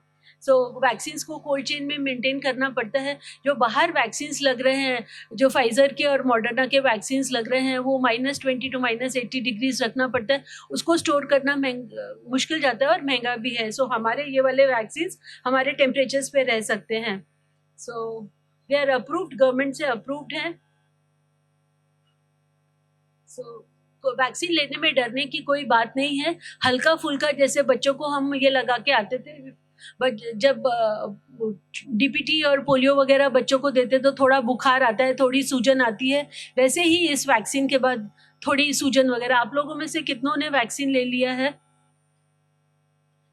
सो वैक्सीन्स को कोल्ड चेन में मेंटेन करना पड़ता है। जो बाहर वैक्सीन्स लग रहे हैं, जो फाइजर के और मॉडर्ना के वैक्सीन्स लग रहे हैं, वो -20 to -80 डिग्रीज रखना पड़ता है। उसको स्टोर करना मुश्किल जाता है और महंगा भी है। सो हमारे ये वाले वैक्सीन्स हमारे टेम्परेचर्स पे रह सकते हैं। So they are approved, government say approved हैं। सो वैक्सीन लेने में डरने की कोई बात नहीं है। हल्का फुल्का जैसे बच्चों को हम ये लगा के आते थे, बट जब डीपीटी और पोलियो वगैरह बच्चों को देते तो थोड़ा बुखार आता है, थोड़ी सूजन आती है, वैसे ही इस वैक्सीन के बाद थोड़ी सूजन वगैरह। आप लोगों में से कितनों ने वैक्सीन ले लिया है?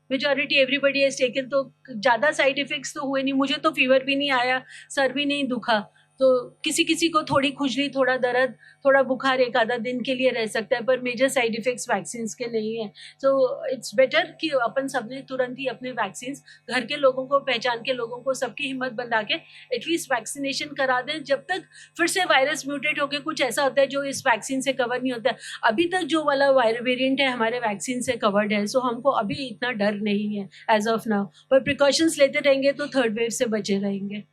Majority everybody has taken. तो ज़्यादा साइड इफेक्ट्स तो हुए नहीं, मुझे तो फीवर भी नहीं आया, सर भी नहीं दुखा। तो किसी किसी को थोड़ी खुजली, थोड़ा दर्द, थोड़ा बुखार एक आधा दिन के लिए रह सकता है, पर मेजर साइड इफेक्ट्स वैक्सीन्स के नहीं है। सो इट्स बेटर कि अपन सबने तुरंत ही अपने वैक्सीन्स, घर के लोगों को, पहचान के लोगों को, सबकी हिम्मत बंधा के एटलीस्ट वैक्सीनेशन करा दें, जब तक फिर से वायरस म्यूटेट होकर कुछ ऐसा होता है जो इस वैक्सीन से कवर नहीं होता है। अभी तक जो वाला वेरिएंट है हमारे वैक्सीन से कवर्ड है, सो हमको अभी इतना डर नहीं है एज ऑफ नाउ, पर प्रिकॉशंस लेते रहेंगे तो थर्ड वेव से बचे रहेंगे।